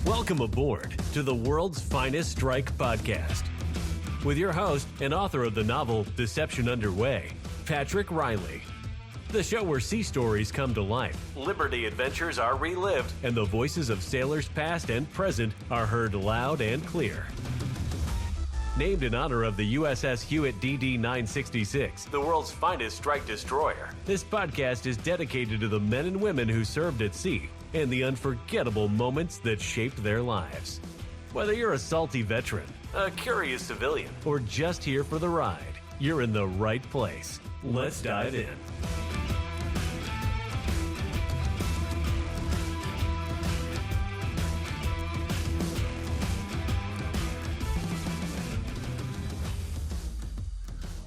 Welcome aboard to the world's finest strike podcast with your host and author of the novel Deception Underway, Patrick Riley. The show where sea stories come to life, liberty adventures are relived, and the voices of sailors past and present are heard loud and clear. Named in honor of the USS Hewitt DD-966, the world's finest strike destroyer, this podcast is dedicated to the men and women who served at sea and the unforgettable moments that shaped their lives. Whether you're a salty veteran, a curious civilian, or just here for the ride, you're in the right place. Let's dive in.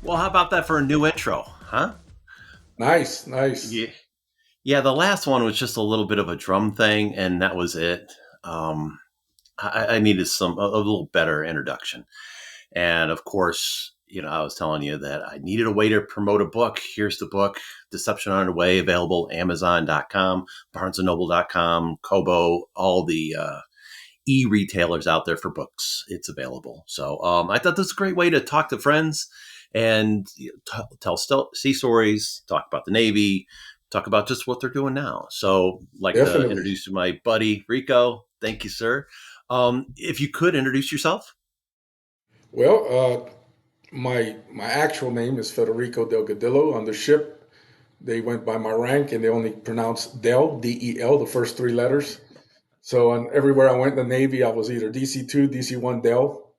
Well, how about that for a new intro, huh? Nice. Yeah, the last one was just a little bit of a drum thing, and that was it. I needed a little better introduction. And of course, I was telling you that I needed a way to promote a book. Here's the book, Deception Underway, available Amazon.com, BarnesandNoble.com, Kobo, all the e-retailers out there for books. It's available. So I thought this was a great way to talk to friends and tell sea stories, talk about the Navy, talk about just what they're doing now. So I'd like to introduce my buddy, Rico. Thank you, sir. If you could introduce yourself. Well, my actual name is Federico Delgadillo. On the ship, they went by my rank, and they only pronounced Del, D-E-L, the first three letters. So everywhere I went in the Navy, I was either DC2, DC1 Del,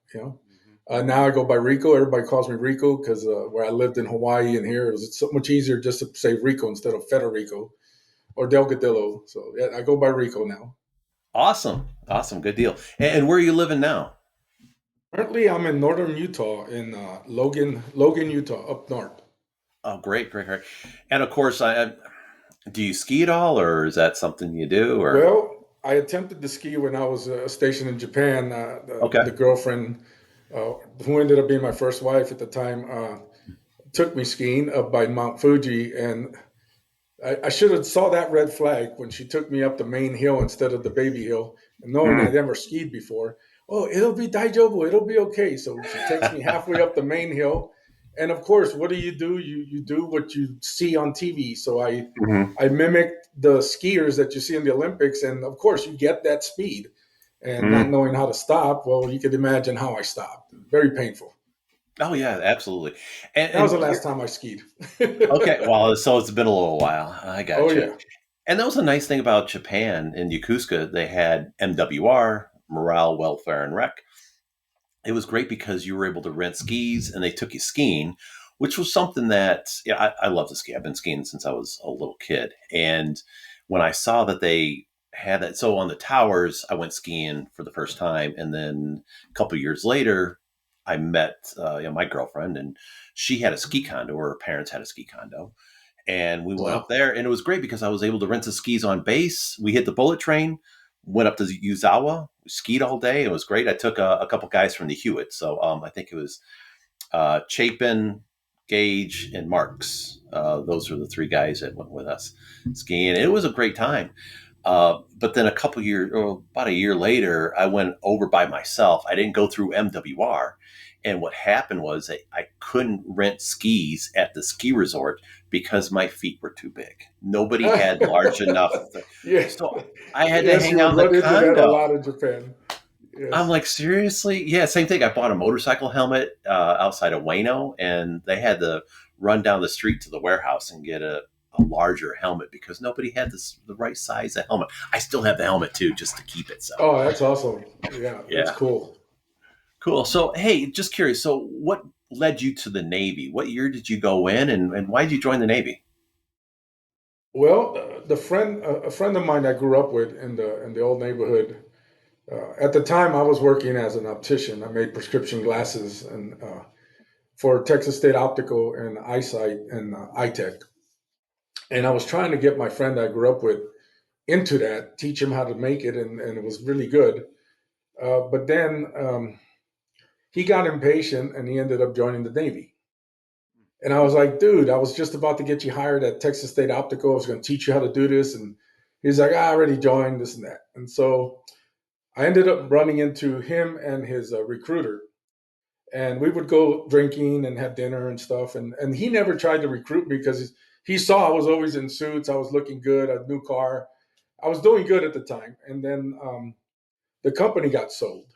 Now I go by Rico. Everybody calls me Rico because where I lived in Hawaii and here, it's so much easier just to say Rico instead of Federico or Delgadillo. So yeah, I go by Rico now. Awesome. Good deal. And where are you living now? Currently, I'm in northern Utah, in Logan, Utah, up north. Oh, great. And of course, do you ski at all, or is that something you do? Or? Well, I attempted to ski when I was stationed in Japan. The girlfriend, who ended up being my first wife at the time, took me skiing up by Mount Fuji, and I should have saw that red flag when she took me up the main hill instead of the baby hill, and knowing I'd never skied before. Oh, it'll be daijobu, it'll be okay. So she takes me halfway up the main hill, and of course, what do? You do what you see on TV. So I mimicked the skiers that you see in the Olympics, and of course, you get that speed. And not knowing how to stop, well, you could imagine how I stopped. Very painful. Oh, yeah, absolutely. That was the last time I skied. Okay, well, so it's been a little while. I got you. Yeah. And that was a nice thing about Japan. In Yokosuka, they had MWR, Morale, Welfare, and Rec. It was great because you were able to rent skis, and they took you skiing, which was something that, I love to ski. I've been skiing since I was a little kid. And when I saw that they had that. So on the towers, I went skiing for the first time. And then a couple of years later, I met my girlfriend, and she had a ski condo, or her parents had a ski condo. And we went up there, and it was great because I was able to rent the skis on base. We hit the bullet train, went up to Yuzawa, we skied all day. It was great. I took a couple guys from the Hewitt. So I think it was Chapin, Gage, and Marks. Those were the three guys that went with us skiing. It was a great time. But then about a year later, I went over by myself. I didn't go through MWR. And what happened was I couldn't rent skis at the ski resort because my feet were too big. Nobody had large enough. So I had to hang out in the condo. That a lot in Japan. Yes. I'm like, seriously? Yeah, same thing. I bought a motorcycle helmet outside of Ueno, and they had to run down the street to the warehouse and get a larger helmet because nobody had the right size of helmet. I still have the helmet too, just to keep it. So. Oh, that's awesome. Yeah, that's cool. Cool. So, hey, just curious. So what led you to the Navy? What year did you go in, and why did you join the Navy? Well, a friend of mine I grew up with in the old neighborhood, at the time I was working as an optician. I made prescription glasses and for Texas State Optical and Eyesight and iTech. And I was trying to get my friend I grew up with into that, teach him how to make it, and it was really good. But then he got impatient, and he ended up joining the Navy. And I was like, dude, I was just about to get you hired at Texas State Optical. I was going to teach you how to do this. And he's like, I already joined, this and that. And so I ended up running into him and his recruiter, and we would go drinking and have dinner and stuff. And he never tried to recruit me because he saw I was always in suits. I was looking good, a new car. I was doing good at the time. And then the company got sold,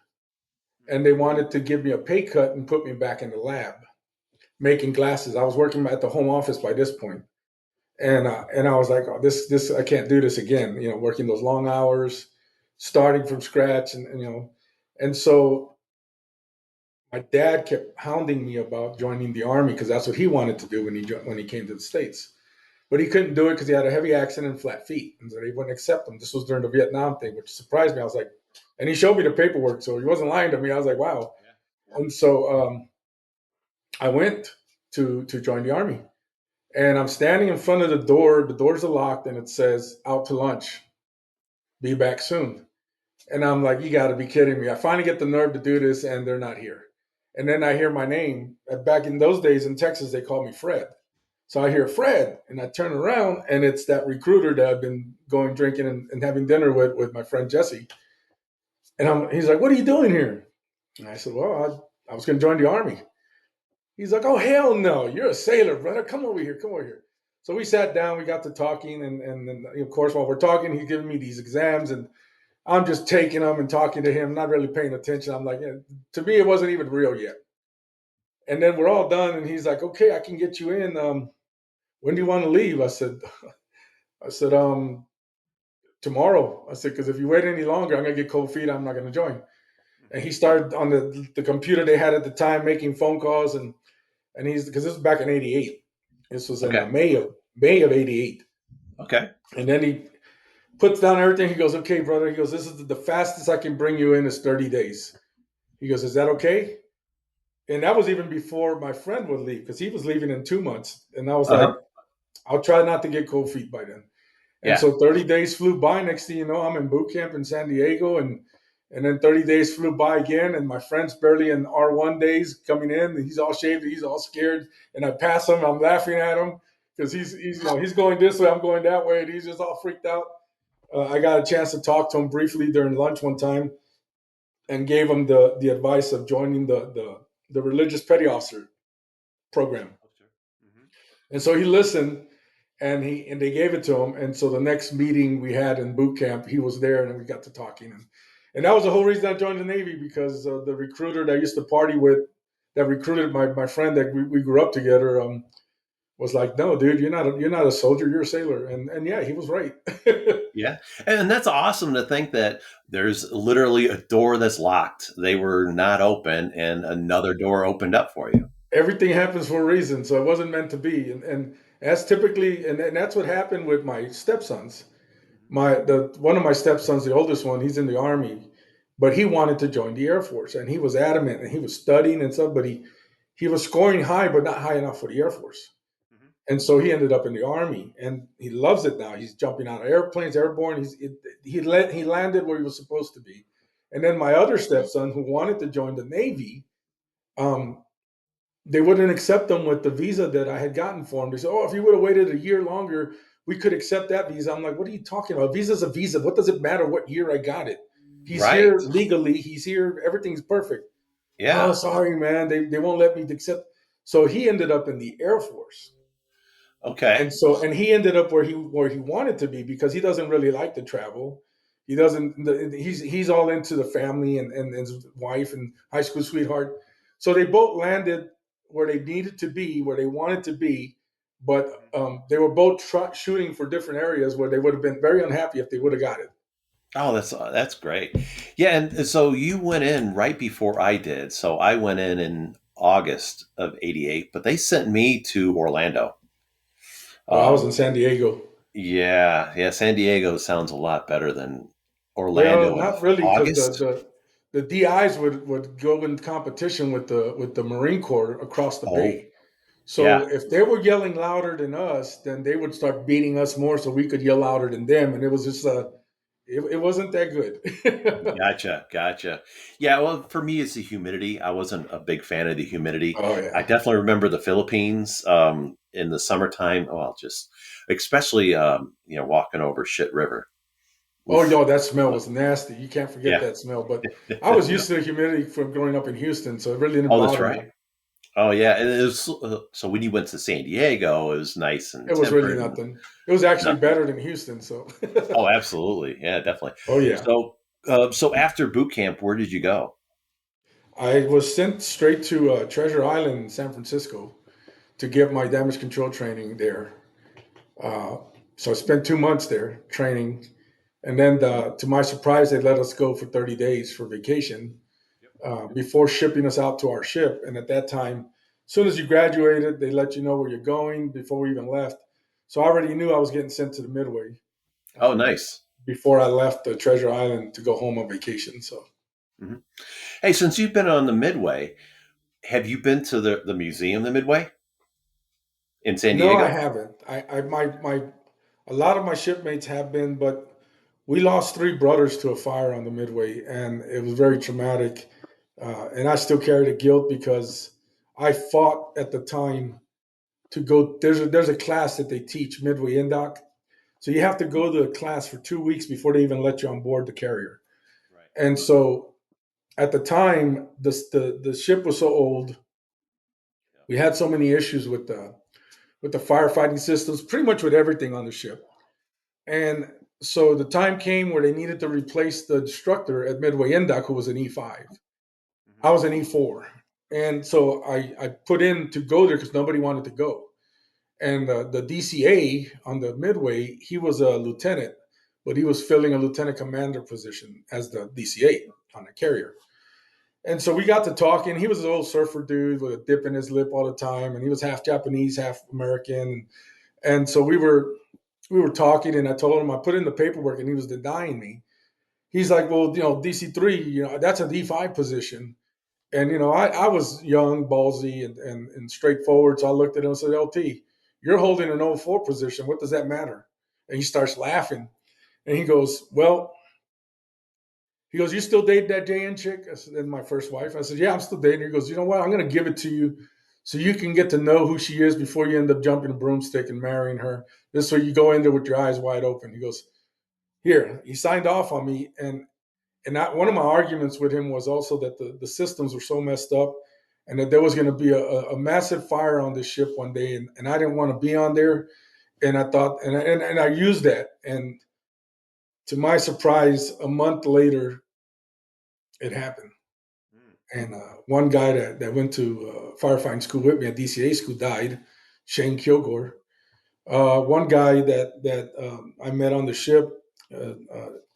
and they wanted to give me a pay cut and put me back in the lab making glasses. I was working at the home office by this point, and I was like, oh, this I can't do this again. You know, working those long hours, starting from scratch, and you know, and so my dad kept hounding me about joining the army because that's what he wanted to do when he came to the States. But he couldn't do it because he had a heavy accident and flat feet, and so they wouldn't accept him. This was during the Vietnam thing, which surprised me. I was like, and he showed me the paperwork, so he wasn't lying to me. I was like, wow. And so I went to join the army, and I'm standing in front of the door. The doors are locked, and it says "out to lunch, be back soon." And I'm like, you got to be kidding me. I finally get the nerve to do this, and they're not here. And then I hear my name. Back in those days in Texas, they called me Fred. So I hear Fred, and I turn around, and it's that recruiter that I've been going drinking and having dinner with my friend Jesse. And he's like, what are you doing here? And I said, well, I was going to join the army. He's like, oh, hell no. You're a sailor, brother. Come over here. Come over here. So we sat down. We got to talking. And of course, while we're talking, he's giving me these exams. And I'm just taking them and talking to him, not really paying attention. I'm like, yeah, to me, it wasn't even real yet. And then we're all done. And he's like, okay, I can get you in. When do you want to leave? I said, tomorrow. I said, because if you wait any longer, I'm going to get cold feet. I'm not going to join. And he started on the computer they had at the time making phone calls. And he's, because this was back in 88. This was in May of 88. Okay. And then he puts down everything. He goes, okay, brother. He goes, this is the fastest I can bring you in is 30 days. He goes, is that okay? And that was even before my friend would leave because he was leaving in 2 months. And I was like, I'll try not to get cold feet by then. And so 30 days flew by. Next thing you know, I'm in boot camp in San Diego. And then 30 days flew by again. And my friend's barely in R1 days coming in. And he's all shaved. He's all scared. And I pass him. I'm laughing at him because he's going this way. I'm going that way. And he's just all freaked out. I got a chance to talk to him briefly during lunch one time and gave him the advice of joining the religious petty officer program. And so he listened, and they gave it to him. And so the next meeting we had in boot camp, he was there, and we got to talking. And that was the whole reason I joined the Navy, because the recruiter that I used to party with, that recruited my friend that we grew up together, was like, no, dude, you're not a soldier, you're a sailor. And yeah, he was right. Yeah. And that's awesome to think that there's literally a door that's locked. They were not open and another door opened up for you. Everything happens for a reason. So it wasn't meant to be. And that's typically, and that's what happened with my stepsons. One of my stepsons, the oldest one, he's in the Army, but he wanted to join the Air Force, and he was adamant, and he was studying and stuff, but he was scoring high, but not high enough for the Air Force. And so he ended up in the Army, and he loves it now. He's jumping out of airplanes, airborne. He landed where he was supposed to be. And then my other stepson, who wanted to join the Navy, um, they wouldn't accept him with the visa that I had gotten for him. They said, "Oh, if you would have waited a year longer, we could accept that visa." I'm like, "What are you talking about? Visa's a visa. What does it matter what year I got it? He's here legally. He's here. Everything's perfect." Yeah. Oh, sorry, man. They won't let me accept. So he ended up in the Air Force. Okay. And he ended up where he wanted to be, because he doesn't really like to travel. He doesn't. He's all into the family and his wife and high school sweetheart. So they both landed where they needed to be, where they wanted to be, but they were both shooting for different areas where they would have been very unhappy if they would have got it. Oh, that's great. Yeah, and so you went in right before I did. So I went in August of '88, but they sent me to Orlando. Oh, I was in San Diego. Yeah. San Diego sounds a lot better than Well, Orlando in not really, because August. the DIs would go in competition with the Marine Corps across the Oh, bay. yeah. So if they were yelling louder than us, then they would start beating us more, so we could yell louder than them, and it was just it wasn't that good. Gotcha. Yeah, well, for me, it's the humidity. I wasn't a big fan of the humidity. Oh I yeah. definitely remember the Philippines in the summertime. Well, just especially walking over Shit River. Oh, Oof. yo, that smell was nasty. You can't forget Yeah. that smell. But I was used to the humidity from growing up in Houston, so it really didn't Oh, that's bother right. me. Oh, yeah. And it was so when you went to San Diego, it was nice and It was really temperate and nothing. It was actually nothing. better than Houston. So, Oh, absolutely. Yeah, definitely. oh yeah, So, so after boot camp, where did you go? I was sent straight to Treasure Island in San Francisco to get my damage control training there. Uh, so I spent 2 months there training, and then to my surprise, they let us go for 30 days for vacation before shipping us out to our ship. And at that time, as soon as you graduated, they let you know where you're going before we even left. So I already knew I was getting sent to the Midway Oh, uh, nice. before I left Treasure Island to go home on vacation. So Hmm. Hey, since you've been on the Midway, have you been to the museum, the Midway in San no, I Diego? haven't. My a lot of my shipmates have been, but we lost three brothers to a fire on the Midway, and it was very traumatic. And I still carry the guilt because I fought at the time to go. There's a class that they teach Midway Indoc, so you have to go to a class for 2 weeks before they even let you on board the carrier. Right. And so at the time, the ship was so old. We had so many issues with the firefighting systems, pretty much with everything on the ship. And so the time came where they needed to replace the instructor at Midway Indoc, who was an E5. Hmm. I was an E4. And so I put in to go there because nobody wanted to go. And the DCA on the Midway, he was a lieutenant, but he was filling a lieutenant commander position as the DCA on the carrier. And so we got to talking. He was an old surfer dude with a dip in his lip all the time, and he was half Japanese, half American. And so we were talking, and I told him I put in the paperwork, and he was denying me. He's like, "Well, DC3, that's a D5 position." And I was young, ballsy, and straightforward. So I looked at him and said, "LT, you're holding an O4 position. What does that matter?" And he starts laughing, and he goes, "Well," he goes, "You still dating that JN chick?" I said, "And my first wife." I said, "Yeah, I'm still dating her." He goes, "You know what? I'm going to give it to you so you can get to know who she is before you end up jumping a broomstick and marrying her. This way you go in there with your eyes wide open." He goes, "Here." He signed off on me. One of my arguments with him was also that the systems were so messed up and that there was going to be a massive fire on this ship one day. And I didn't want to be on there. And I thought, and I used that. And to my surprise, a month later, it happened. And one guy that went to firefighting school with me at DCA school died, Shane Kilgore. One guy that I met on the ship,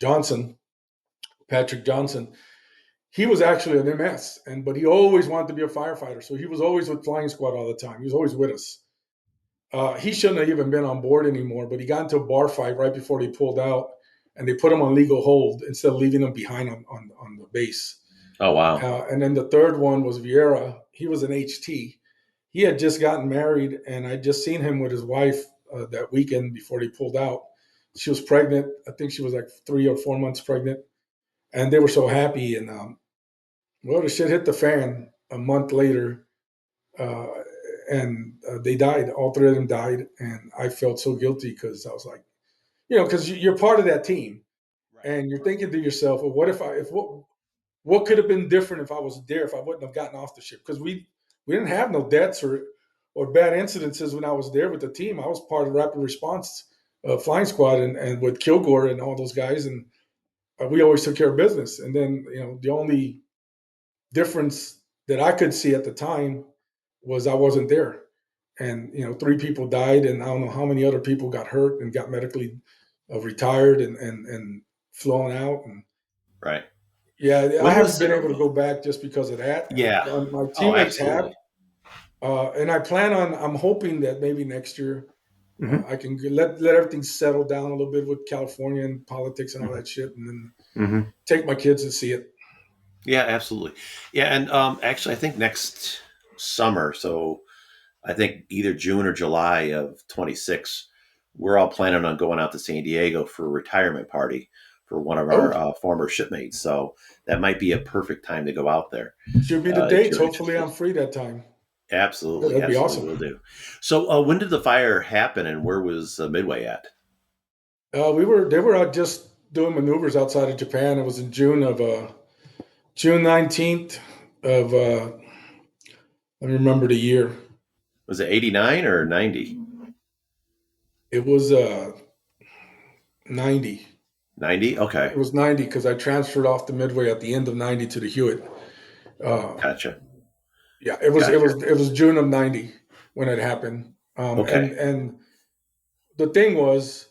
Johnson, Patrick Johnson, he was actually an MS, but he always wanted to be a firefighter. So he was always with flying squad all the time. He was always with us. He shouldn't have even been on board anymore, but he got into a bar fight right before they pulled out, and they put him on legal hold instead of leaving him behind on the base. Oh, wow. And then the third one was Vieira. He was an HT. He had just gotten married, and I just seen him with his wife that weekend before they pulled out. She was pregnant. I think she was like 3 or 4 months pregnant, and they were so happy. And well, the shit hit the fan a month later, uh, and they died. All three of them died, and I felt so guilty because I was like, because you're part of that team, Right. and you're thinking to yourself, well, what if what could have been different if I was there, if I wouldn't have gotten off the ship? Because we didn't have no deaths or bad incidences when I was there with the team. I was part of rapid response flying squad and with Kilgore and all those guys, and we always took care of business. And then the only difference that I could see at the time was I wasn't there. And three people died, and I don't know how many other people got hurt and got medically retired and flown out. And Right. yeah, I When haven't was been able to go back just because of that. Yeah. My Oh, teammates have, absolutely. and I plan on. I'm hoping that maybe next year Hmm. I can let everything settle down a little bit with California and politics and all that shit, and then Hmm. take my kids and see it. Yeah, absolutely. Yeah, and actually, I think next summer, so I think either June or July of 26, we're all planning on going out to San Diego for a retirement party for one of our Oh, former shipmates. So that might be a perfect time to go out there should be the if dates. you're Hopefully, interested. I'm free that time. Yeah, Absolutely, that'd be absolutely, will awesome. do. So, when did the fire happen, and where was Midway at? They were just doing maneuvers outside of Japan. It was in June 19th of I remember the year. Was it 89 or 90? It was 90. 90? Okay. It was 90 because I transferred off the Midway at the end of 90 to the Hewitt. Gotcha. Yeah, it was June of 90 when it happened. Okay. And the thing was,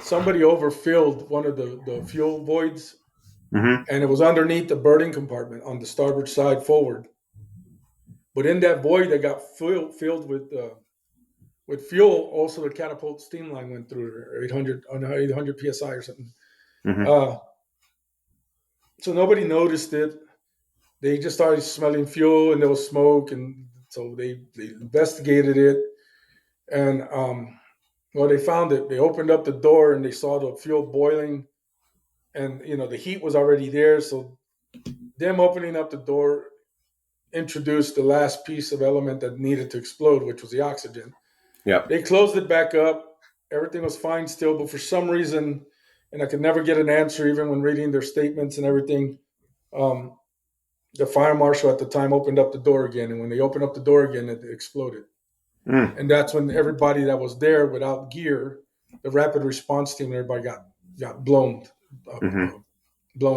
somebody overfilled one of the fuel voids, Mm-hmm. and it was underneath the birding compartment on the starboard side forward. But in that void that got filled with fuel, also the catapult steam line went through 800 psi or something. Mm-hmm. So nobody noticed it. They just started smelling fuel, and there was smoke, and so they investigated it, and well, they found it. They opened up the door and they saw the fuel boiling, and the heat was already there. So them opening up the door introduced the last piece of element that needed to explode, which was the oxygen. Yeah. They closed it back up. Everything was fine still, but for some reason, and I could never get an answer, even when reading their statements and everything. The fire marshal at the time opened up the door again, and when they opened up the door again, it exploded. And that's when everybody that was there without gear, the rapid response team, everybody got blown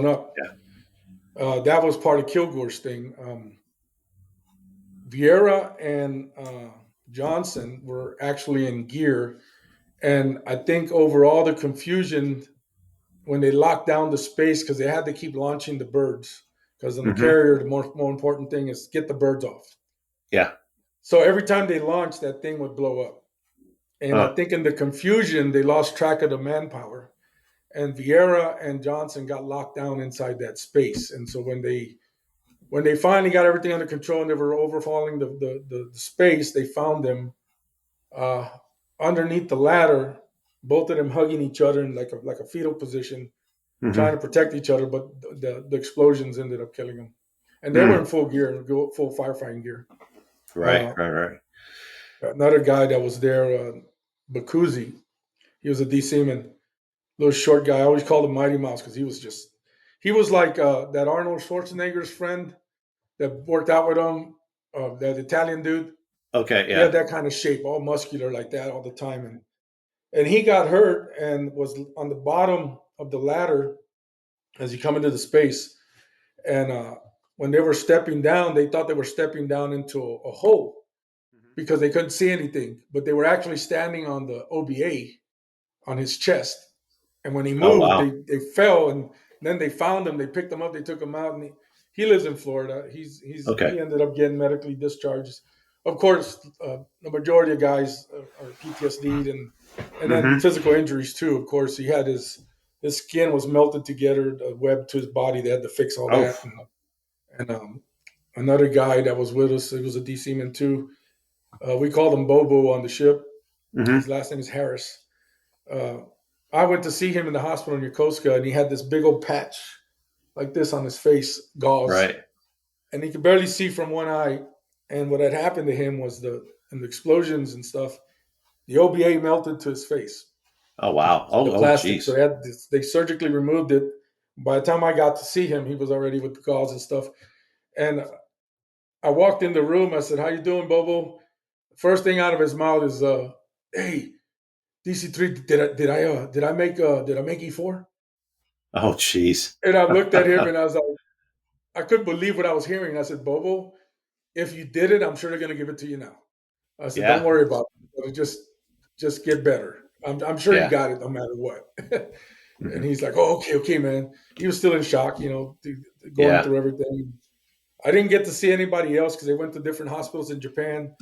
up. Yeah. That was part of Kilgore's thing. Vieira and Johnson were actually in gear, and I think over all the confusion when they locked down the space, because they had to keep launching the birds, because on the carrier the more important thing is get the birds off. Yeah. So every time they launched, that thing would blow up. And I think in the confusion, they lost track of the manpower. And Vieira and Johnson got locked down inside that space. And so when they finally got everything under control and they were overfalling the space, they found them underneath the ladder, both of them hugging each other in like a fetal position, trying to protect each other. But the explosions ended up killing them. And they were in full gear, full firefighting gear. Right. Another guy that was there, Bakuzi, he was a DC man, little short guy. I always called him Mighty Mouse because he was like that Arnold Schwarzenegger's friend that worked out with him, that Italian dude. Okay, yeah. He had that kind of shape, all muscular like that all the time. And he got hurt and was on the bottom of the ladder as he come into the space. And when they were stepping down, they thought they were stepping down into a hole because they couldn't see anything. But they were actually standing on the OBA on his chest. And when he moved, they fell, and then they found him. They picked him up. They took him out, and he lives in Florida. He ended up getting medically discharged. Of course, the majority of guys are PTSD'd and then physical injuries too. Of course, he had his skin was melted together, the web to his body. They had to fix all that. And another guy that was with us, he was a DC man too. We called him Bobo on the ship. His last name is Harris. I went to see him in the hospital in Yokosuka, and he had this big old patch like this on his face, gauze. Right. And he could barely see from one eye. And what had happened to him was the explosions and stuff, the OBA melted to his face. Oh, wow. The plastic. So they surgically removed it. By the time I got to see him, he was already with the gauze and stuff. And I walked in the room. I said, "How you doing, Bobo?" First thing out of his mouth is, "Hey, DC3, did I make E4?" Oh, jeez. And I looked at him and I was like, I couldn't believe what I was hearing. I said, "Bobo, if you did it, I'm sure they're going to give it to you now." I said, "Don't worry about it. Just get better. I'm sure you got it no matter what." And he's like, "Oh, okay, man." He was still in shock, going through everything. I didn't get to see anybody else because they went to different hospitals in Japan.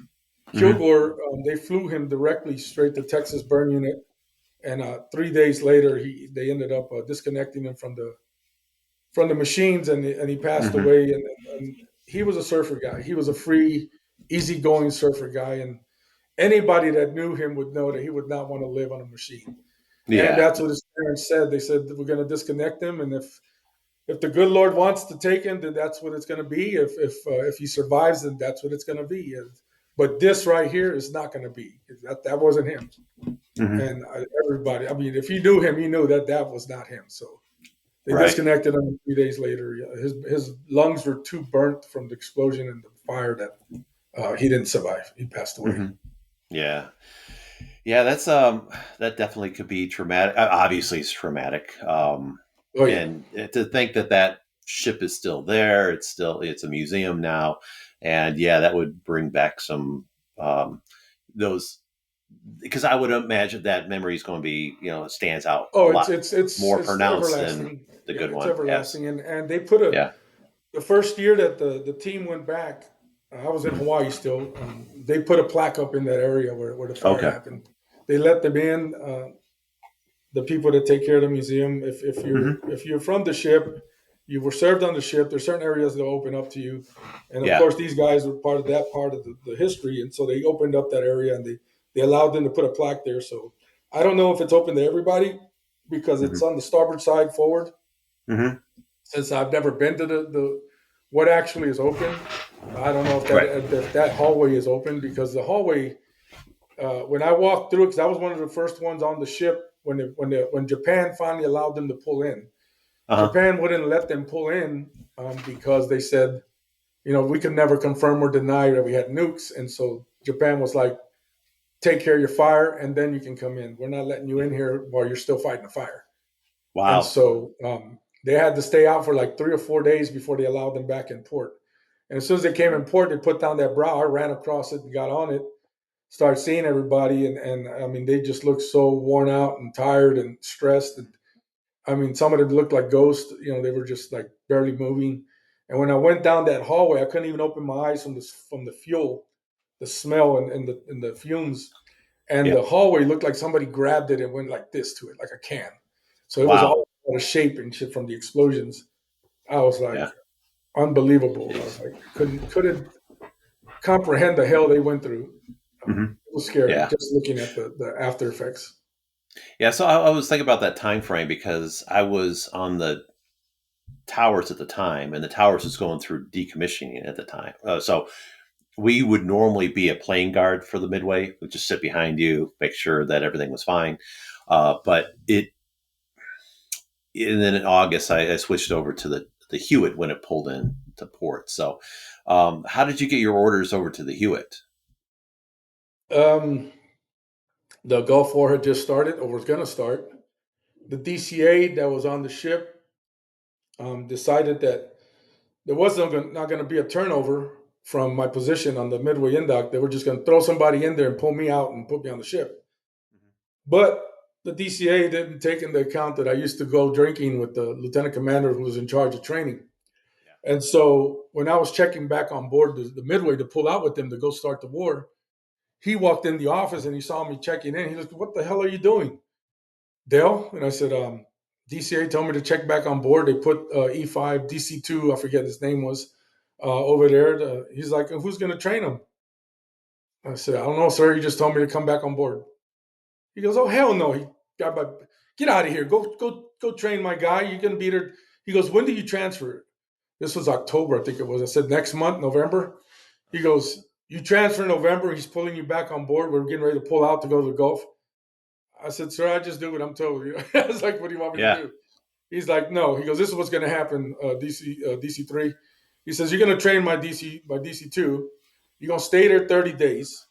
Kilgore, they flew him directly straight to Texas burn unit. And 3 days later, they ended up disconnecting him from the machines, and he passed away. And he was a surfer guy. He was a free, easygoing surfer guy, and anybody that knew him would know that he would not want to live on a machine. Yeah. And that's what his parents said. They said, "We're going to disconnect him, and if the good Lord wants to take him, then that's what it's going to be. If he survives, then that's what it's going to be. But this right here is not going to be. That wasn't him." And everybody, I mean, if you knew him, you knew that was not him. So they Right. disconnected him 3 days later. His lungs were too burnt from the explosion and the fire that he didn't survive. He passed away. Yeah. Yeah, that's that definitely could be traumatic. Obviously, it's traumatic. And to think that ship is still there, it's a museum now, and yeah, that would bring back some those, because I would imagine that memory is going to be, stands out a lot more It's pronounced than everlasting. the Yeah, good it's one. Yes. everlasting. And they put Yeah. the first year that the team went back. I was in Hawaii still. They put a plaque up in that area where the fire Okay. happened. They let them in. The people that take care of the museum. If you're from the ship, you were served on the ship. There's certain areas that open up to you, and of Yeah. course these guys were part of that part of the history, and so they opened up that area and they allowed them to put a plaque there. So I don't know if it's open to everybody because it's on the starboard side forward. Since I've never been to the what actually is open, I don't know if that hallway is open because the hallway when I walked through, because I was one of the first ones on the ship when Japan finally allowed them to pull in. Japan wouldn't let them pull in because they said, we could never confirm or deny that we had nukes, and so Japan was like, take care of your fire, and then you can come in. We're not letting you in here while you're still fighting the fire. And Wow. so they had to stay out for like 3 or 4 days before they allowed them back in port. And as soon as they came in port, they put down that brow. I ran across it and got on it, started seeing everybody, and I mean, they just looked so worn out and tired and stressed. And I mean, some of them looked like ghosts. They were just like barely moving. And when I went down that hallway, I couldn't even open my eyes from the fuel, the smell and the fumes. And Yeah. the hallway looked like somebody grabbed it and went like this to it, like a can. So it was Wow. all out of shape and shit from the explosions. I was like, Yeah. unbelievable. I was like, couldn't comprehend the hell they went through. It was scary Yeah. just looking at the after effects. Yeah. So I was thinking about that time frame because I was on the towers at the time, and the towers was going through decommissioning at the time. So we would normally be a plane guard for the Midway, would just sit behind you, make sure that everything was fine. But and then in August, I switched over to the Hewitt when it pulled in to port. So, how did you get your orders over to the Hewitt? The Gulf War had just started or was going to start. The DCA that was on the ship decided that there was not going to be a turnover from my position on the Midway Indock. They were just going to throw somebody in there and pull me out and put me on the ship. But the DCA didn't take into account that I used to go drinking with the lieutenant commander who was in charge of training. Yeah. And so when I was checking back on board the Midway to pull out with them to go start the war, he walked in the office and he saw me checking in. He was, "What the hell are you doing, Dale?" And I said, DCA told me to check back on board. They put E5, DC2, I forget his name was, over there. He's like, "Who's going to train him?" I said, "I don't know, sir. He just told me to come back on board." He goes, "Oh, hell no. Get out of here. Go train my guy. You're going to be there." He goes, "When do you transfer?" This was October, I think it was. I said, "Next month, November." He goes, "You transfer in November. He's pulling you back on board. We're getting ready to pull out to go to the Gulf." I said, "Sir, I just do what I'm told." I was like, "What do you want me to do?" He's like, "No." He goes, "This is what's going to happen, DC3. He says, "You're going to train my DC2. You're going to stay there 30 days.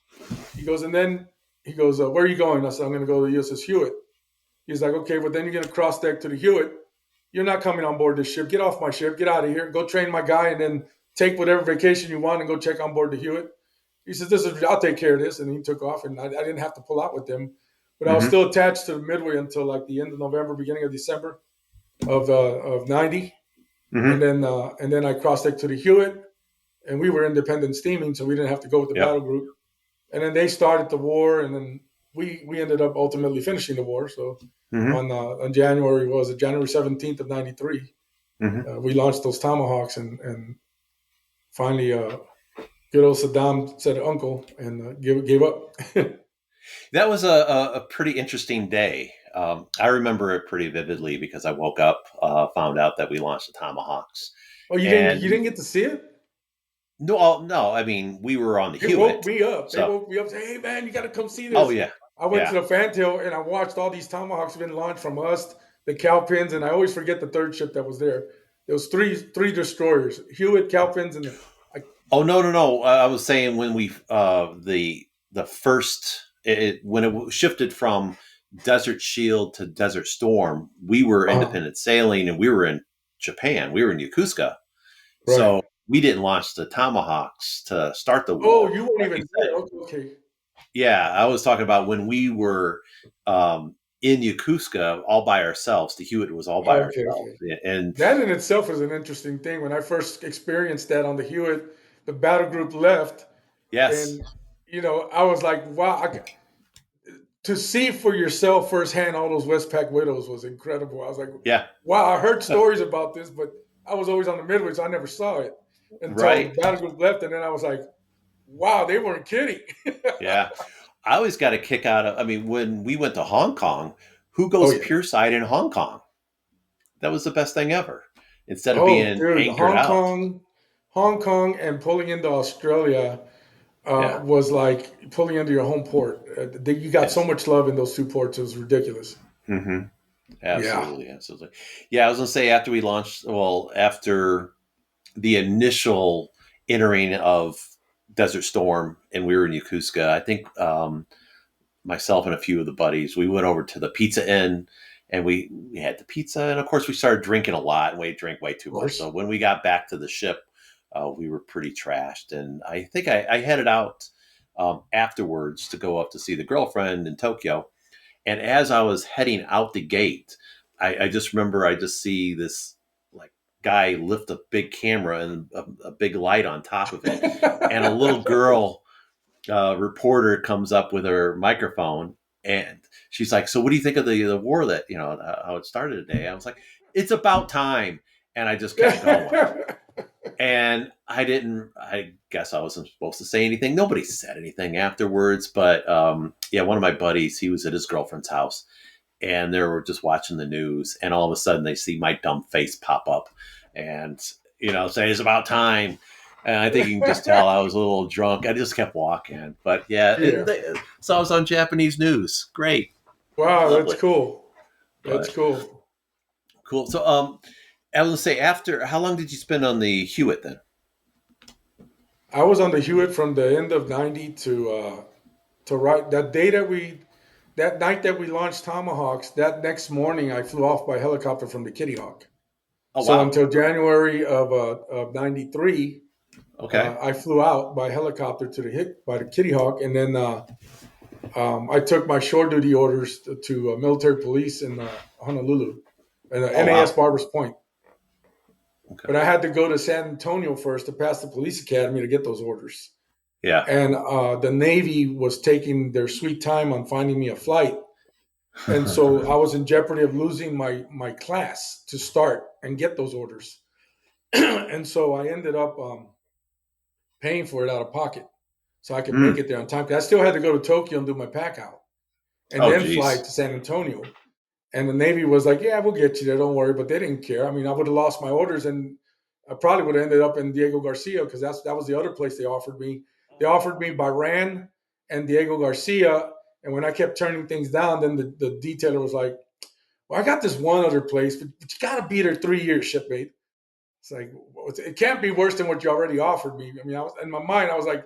He goes, and then he goes, where are you going?" I said, "I'm going to go to the USS Hewitt." He's like, "Okay, but then you're going to cross deck to the Hewitt. You're not coming on board this ship. Get off my ship. Get out of here. Go train my guy and then take whatever vacation you want and go check on board the Hewitt." He says, I'll take care of this." And he took off, and I didn't have to pull out with him. But I was still attached to the Midway until like the end of November, beginning of December of 90. And then I crossed deck to the Hewitt, and we were independent steaming, so we didn't have to go with the battle group. And then they started the war, and then we ended up ultimately finishing the war. So on January 17th of 93, we launched those Tomahawks, and finally good old Saddam said uncle and gave up. That was a pretty interesting day. I remember it pretty vividly because I woke up, found out that we launched the Tomahawks. Oh, you didn't get to see it? No. I mean, we were on the Hewitt. Woke me up. So. They woke me up and said, "Hey, man, you got to come see this." Oh, yeah. I went to the fantail and I watched all these Tomahawks been launched from us, the Cowpens, and I always forget the third ship that was there. There was three destroyers, Hewitt, Cowpens, and Oh, no. I was saying when we the first when it shifted from Desert Shield to Desert Storm, we were independent sailing and we were in Japan. We were in Yokosuka. right. So we didn't launch the Tomahawks to start the war. Oh, you weren't even there. Okay. Yeah, I was talking about when we were in Yokosuka all by ourselves. The Hewitt was all by ourselves. Okay. And that in itself is an interesting thing. When I first experienced that on the Hewitt, the battle group left. yes. And, I was like, wow, to see for yourself firsthand all those Westpac widows was incredible. I was like, Yeah. wow, I heard stories about this, but I was always on the Midway, so I never saw it until Right. the battle group left. And then I was like, wow, they weren't kidding. Yeah. I always got a kick out of, when we went to Hong Kong, who goes pure side in Hong Kong? That was the best thing ever. Instead of being anchored out. Hong Kong and pulling into Australia was like pulling into your home port. You got so much love in those two ports. It was ridiculous. Mm-hmm. Absolutely. Yeah, I was going to say after we launched, after the initial entering of Desert Storm and we were in Yokosuka, I think myself and a few of the buddies, we went over to the Pizza Inn and we had the pizza. And of course, we started drinking a lot and we drank way too much. So when we got back to the ship, we were pretty trashed. And I think I headed out afterwards to go up to see the girlfriend in Tokyo. And as I was heading out the gate, I just remember I just see this like guy lift a big camera and a big light on top of it. And a little girl reporter comes up with her microphone and she's like, "So what do you think of the war that, how it started today?" I was like, "It's about time." And I just kept going. And I guess I wasn't supposed to say anything. Nobody said anything afterwards. But one of my buddies, he was at his girlfriend's house and they were just watching the news. And all of a sudden they see my dumb face pop up and, say it's about time. And I think you can just tell I was a little drunk. I just kept walking. But so I was on Japanese news. Great. Wow, lovely. That's cool. That's cool. Cool. So I was going to say, after, how long did you spend on the Hewitt then? I was on the Hewitt from the end of 90 to right that day that night that we launched Tomahawks, that next morning I flew off by helicopter from the Kitty Hawk. Oh, so wow. Until January of 93, I flew out by helicopter by the Kitty Hawk. And then I took my shore duty orders to military police in Honolulu and NAS Barbers Point. Okay. But I had to go to San Antonio first to pass the police academy to get those orders. Yeah. And the Navy was taking their sweet time on finding me a flight. And so I was in jeopardy of losing my class to start and get those orders. And so I ended up paying for it out of pocket so I could make it there on time. Because I still had to go to Tokyo and do my pack out and then fly to San Antonio. And the Navy was like, "Yeah, we'll get you there. Don't worry." But they didn't care. I would have lost my orders and I probably would have ended up in Diego Garcia because that was the other place they offered me. They offered me Bahrain and Diego Garcia. And when I kept turning things down, then the detailer was like, "Well, I got this one other place, but you got to be there 3 years, shipmate." It's like, it can't be worse than what you already offered me. I was in my mind, I was like,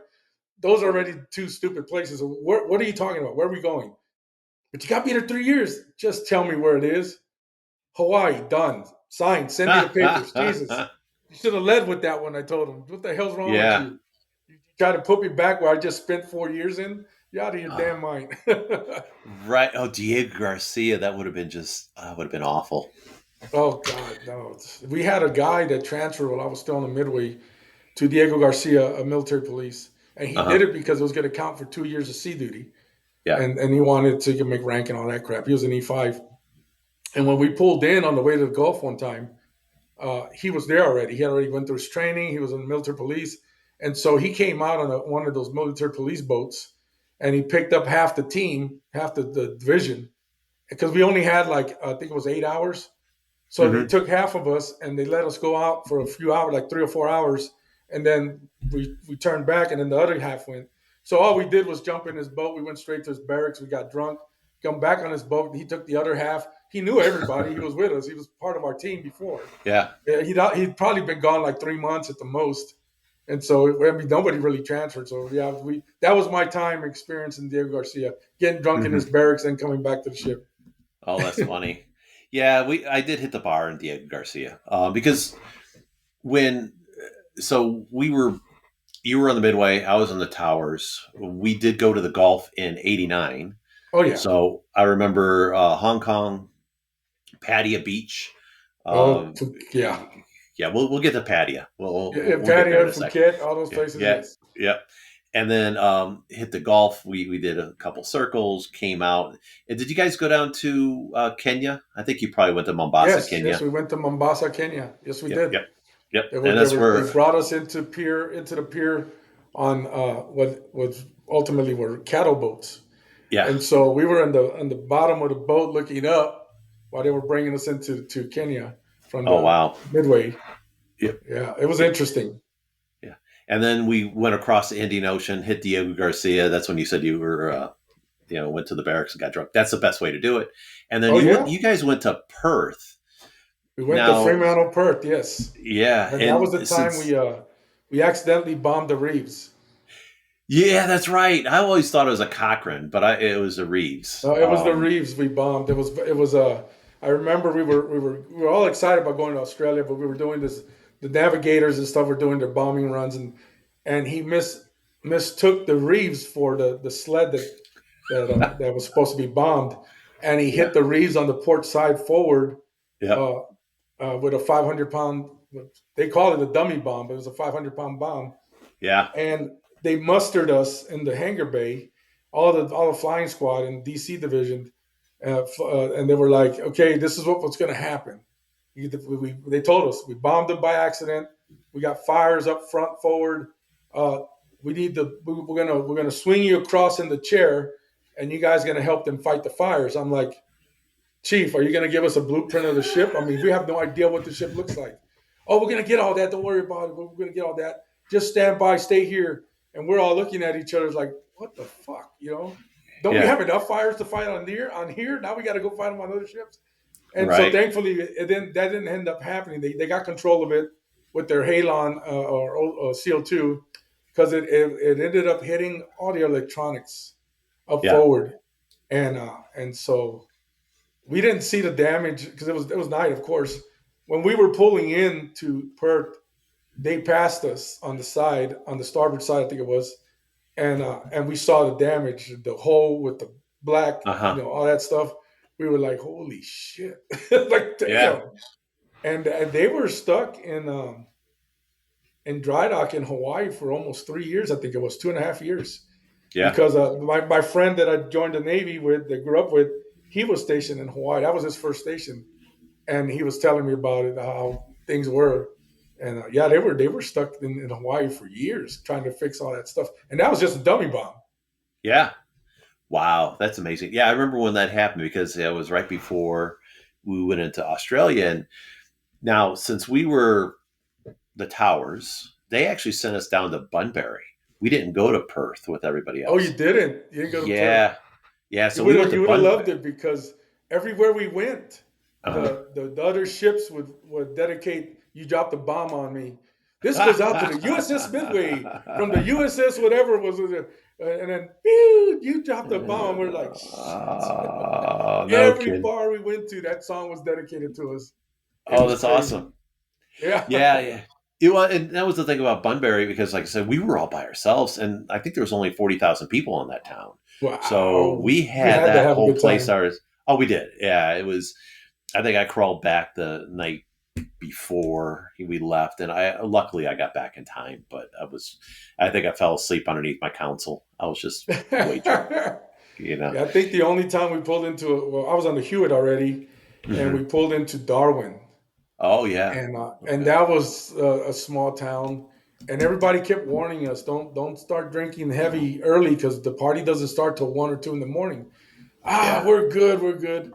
those are already two stupid places. What are you talking about? Where are we going? But you got to be there 3 years. Just tell me where it is. Hawaii, done. Signed. Send me the papers. Jesus. You should have led with that one, I told him. What the hell's wrong with you? You try to put me back where I just spent 4 years in? You're out of your damn mind. Right. Oh, Diego Garcia, that would have been awful. Oh, God, no. We had a guy that transferred while I was still on the Midway to Diego Garcia, a military police. And he did it because it was going to count for 2 years of sea duty. Yeah. And he wanted to make rank and all that crap. He was an E5. And when we pulled in on the way to the Gulf one time, he was there already. He had already went through his training. He was in the military police. And so he came out on one of those military police boats and he picked up half the team, half the division, because we only had I think it was 8 hours. So they took half of us and they let us go out for a few hours, like 3 or 4 hours. And then we turned back and then the other half went. So all we did was jump in his boat. We went straight to his barracks. We got drunk, come back on his boat. He took the other half. He knew everybody. He was with us. He was part of our team before. Yeah. He'd probably been gone like 3 months at the most. And so, I mean, nobody really transferred. So, yeah, that was my time experience in Diego Garcia, getting drunk in his barracks and coming back to the ship. Oh, that's funny. Yeah, I did hit the bar in Diego Garcia because you were on the Midway, I was on the towers. We did go to the Gulf in '89. Oh, yeah. So I remember Hong Kong, Pattaya Beach. Yeah. Yeah, we'll get to Pattaya. We'll Pattaya, Phuket, all those places. Yeah, yes. Yeah. And then hit the Gulf. We did a couple circles, came out. And did you guys go down to Kenya? I think you probably went to Mombasa, Kenya. Yes, we went to Mombasa, Kenya. Yes, we did. Yep. They brought us into the pier on what was ultimately were cattle boats. Yeah. And so we were on the bottom of the boat looking up while they were bringing us into Kenya from the Midway. Yep. Yeah, it was interesting. Yeah. And then we went across the Indian Ocean, hit Diego Garcia. That's when you said you were, went to the barracks and got drunk. That's the best way to do it. And then you guys went to Perth. We went to Fremantle, Perth, yes. Yeah. And that was the time we accidentally bombed the Reeves. Yeah, that's right. I always thought it was a Cochrane, but it was a Reeves. No, it was the Reeves we bombed. It was I remember we were all excited about going to Australia, but we were doing this. The navigators and stuff were doing their bombing runs, and he mistook the Reeves for the sled that was supposed to be bombed, and he hit the Reeves on the port side forward. Yeah. With a 500-pound, they call it a dummy bomb, but it was a 500-pound bomb. Yeah. And they mustered us in the hangar bay, all the flying squad in DC division, and they were like, "Okay, this is what's going to happen." They told us we bombed them by accident. We got fires up front, forward. We're gonna swing you across in the chair, and you guys are gonna help them fight the fires. I'm like, Chief, are you going to give us a blueprint of the ship? I mean, we have no idea what the ship looks like. Oh, we're going to get all that. Don't worry about it. We're going to get all that. Just stand by, stay here. And we're all looking at each other like, what the fuck, Don't we have enough fires to fight on here? Now we got to go fight them on other ships. And so thankfully, that didn't end up happening. They got control of it with their halon or CO2 because it ended up hitting all the electronics up forward. And so we didn't see the damage because it was night, of course. When we were pulling in to Perth, they passed us on the starboard side, I think it was, and we saw the damage, the hole with the black, all that stuff. We were like, "Holy shit!" Like, damn. Yeah. And they were stuck in dry dock in Hawaii for almost 3 years. I think it was 2.5 years. Yeah. Because my friend that I joined the Navy with, that grew up with. He was stationed in Hawaii. That was his first station, and he was telling me about it, how things were. And they were stuck in Hawaii for years trying to fix all that stuff, and that was just a dummy bomb. Yeah, wow, that's amazing. Yeah, I remember when that happened because it was right before we went into Australia. And now, since we were the towers, they actually sent us down to Bunbury. We didn't go to Perth with everybody else. Oh, you didn't? You didn't go to Perth? Yeah, so you would have loved it because everywhere we went, the other ships would dedicate. You dropped a bomb on me. This goes out to the USS Midway from the USS whatever was, and then you dropped a bomb. We're like, every bar we went to, that song was dedicated to us. That's crazy. Awesome. Yeah. And that was the thing about Bunbury because, like I said, we were all by ourselves, and I think there was only 40,000 people in that town. Wow. So we had that whole place ours. Oh, we did. Yeah, it was. I think I crawled back the night before we left, and luckily I got back in time. But I think I fell asleep underneath my console. I was just way drunk. Yeah, I think the only time we pulled into I was on the Hewitt already, and we pulled into Darwin. Oh yeah, and that was a small town. And everybody kept warning us, don't start drinking heavy early because the party doesn't start till 1 or 2 in the morning. We're good.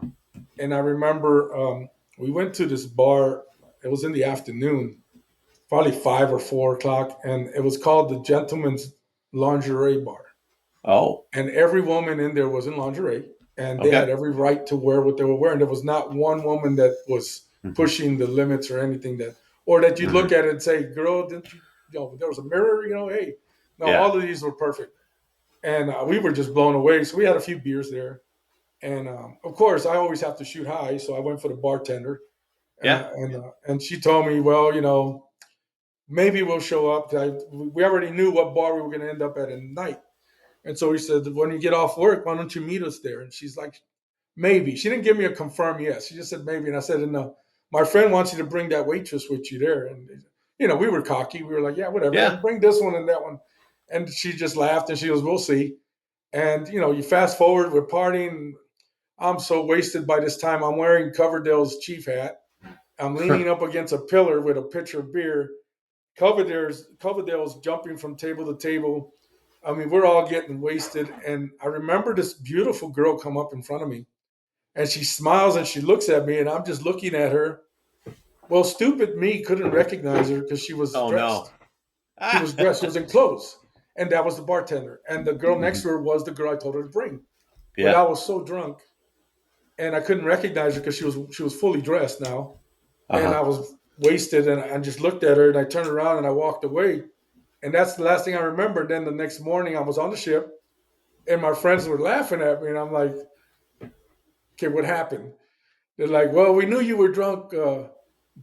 And I remember we went to this bar. It was in the afternoon, probably 5 or 4 o'clock, and it was called the Gentleman's Lingerie Bar. Oh, and every woman in there was in lingerie, and they had okay. every right to wear what they were wearing. There was not one woman that was Hmm. pushing the limits or anything that, or that you'd look Hmm. at it and say, "Girl, didn't you? You know, there was a mirror. You know, hey." No, Yeah. all of these were perfect, and we were just blown away. So we had a few beers there, and of course, I always have to shoot high, so I went for the bartender, Yeah. and she told me, "Well, you know, maybe we'll show up." We already knew what bar we were going to end up at night. And so he said, when you get off work, why don't you meet us there? And she's like, maybe. She didn't give me a confirmed yes. She just said maybe. And I said, no, my friend wants you to bring that waitress with you there. And, you know, we were cocky. We were like, yeah, whatever. Yeah. And bring this one and that one. And she just laughed and she goes, we'll see. And, you know, you fast forward, we're partying. I'm so wasted by this time. I'm wearing Coverdale's chief hat. I'm leaning up against a pillar with a pitcher of beer. Coverdale's jumping from table to table. I mean, we're all getting wasted. And I remember this beautiful girl come up in front of me and she smiles and she looks at me and I'm just looking at her. Well, stupid me couldn't recognize her because she was Oh no. dressed. She Ah. was dressed. She was in clothes. And that was the bartender. And the girl next Hmm. to her was the girl I told her to bring. But Yeah. I was so drunk and I couldn't recognize her because she was fully dressed now. Uh And I huh. was wasted and I just looked at her and I turned around and I walked away. And that's the last thing I remember. Then the next morning I was on the ship and my friends were laughing at me and I'm like, okay, what happened? They're like, well, we knew you were drunk,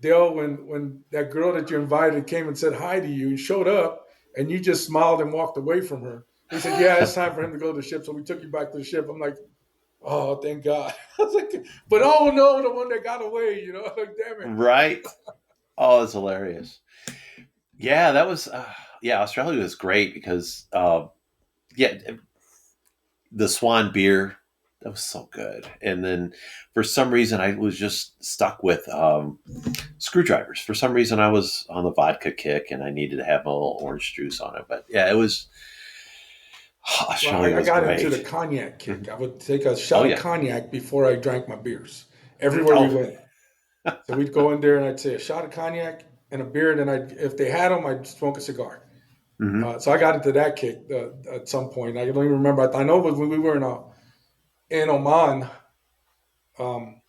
Dale, when that girl that you invited came and said hi to you and showed up and you just smiled and walked away from her. They said, yeah, it's time for him to go to the ship. So we took you back to the ship. I'm like, oh, thank God. I was like, but oh no, the one that got away, you know, like, damn it. Right. Oh, it's hilarious. Yeah, that was. Yeah, Australia was great because yeah, the Swan beer, that was so good. And then for some reason, I was just stuck with screwdrivers. For some reason, I was on the vodka kick, and I needed to have a little orange juice on it. But yeah, it was. Well, Australia I was got into the great. cognac Mhm. kick. I would take a Oh shot of yeah. cognac before I drank my beers Mhm. everywhere we Oh. went. So we'd go in there and I'd say a shot of cognac and a beer, and then if they had them, I'd smoke a cigar. Hmm. So I got into that kick at some point. I don't even remember. I know it was when we were in Oman. Um,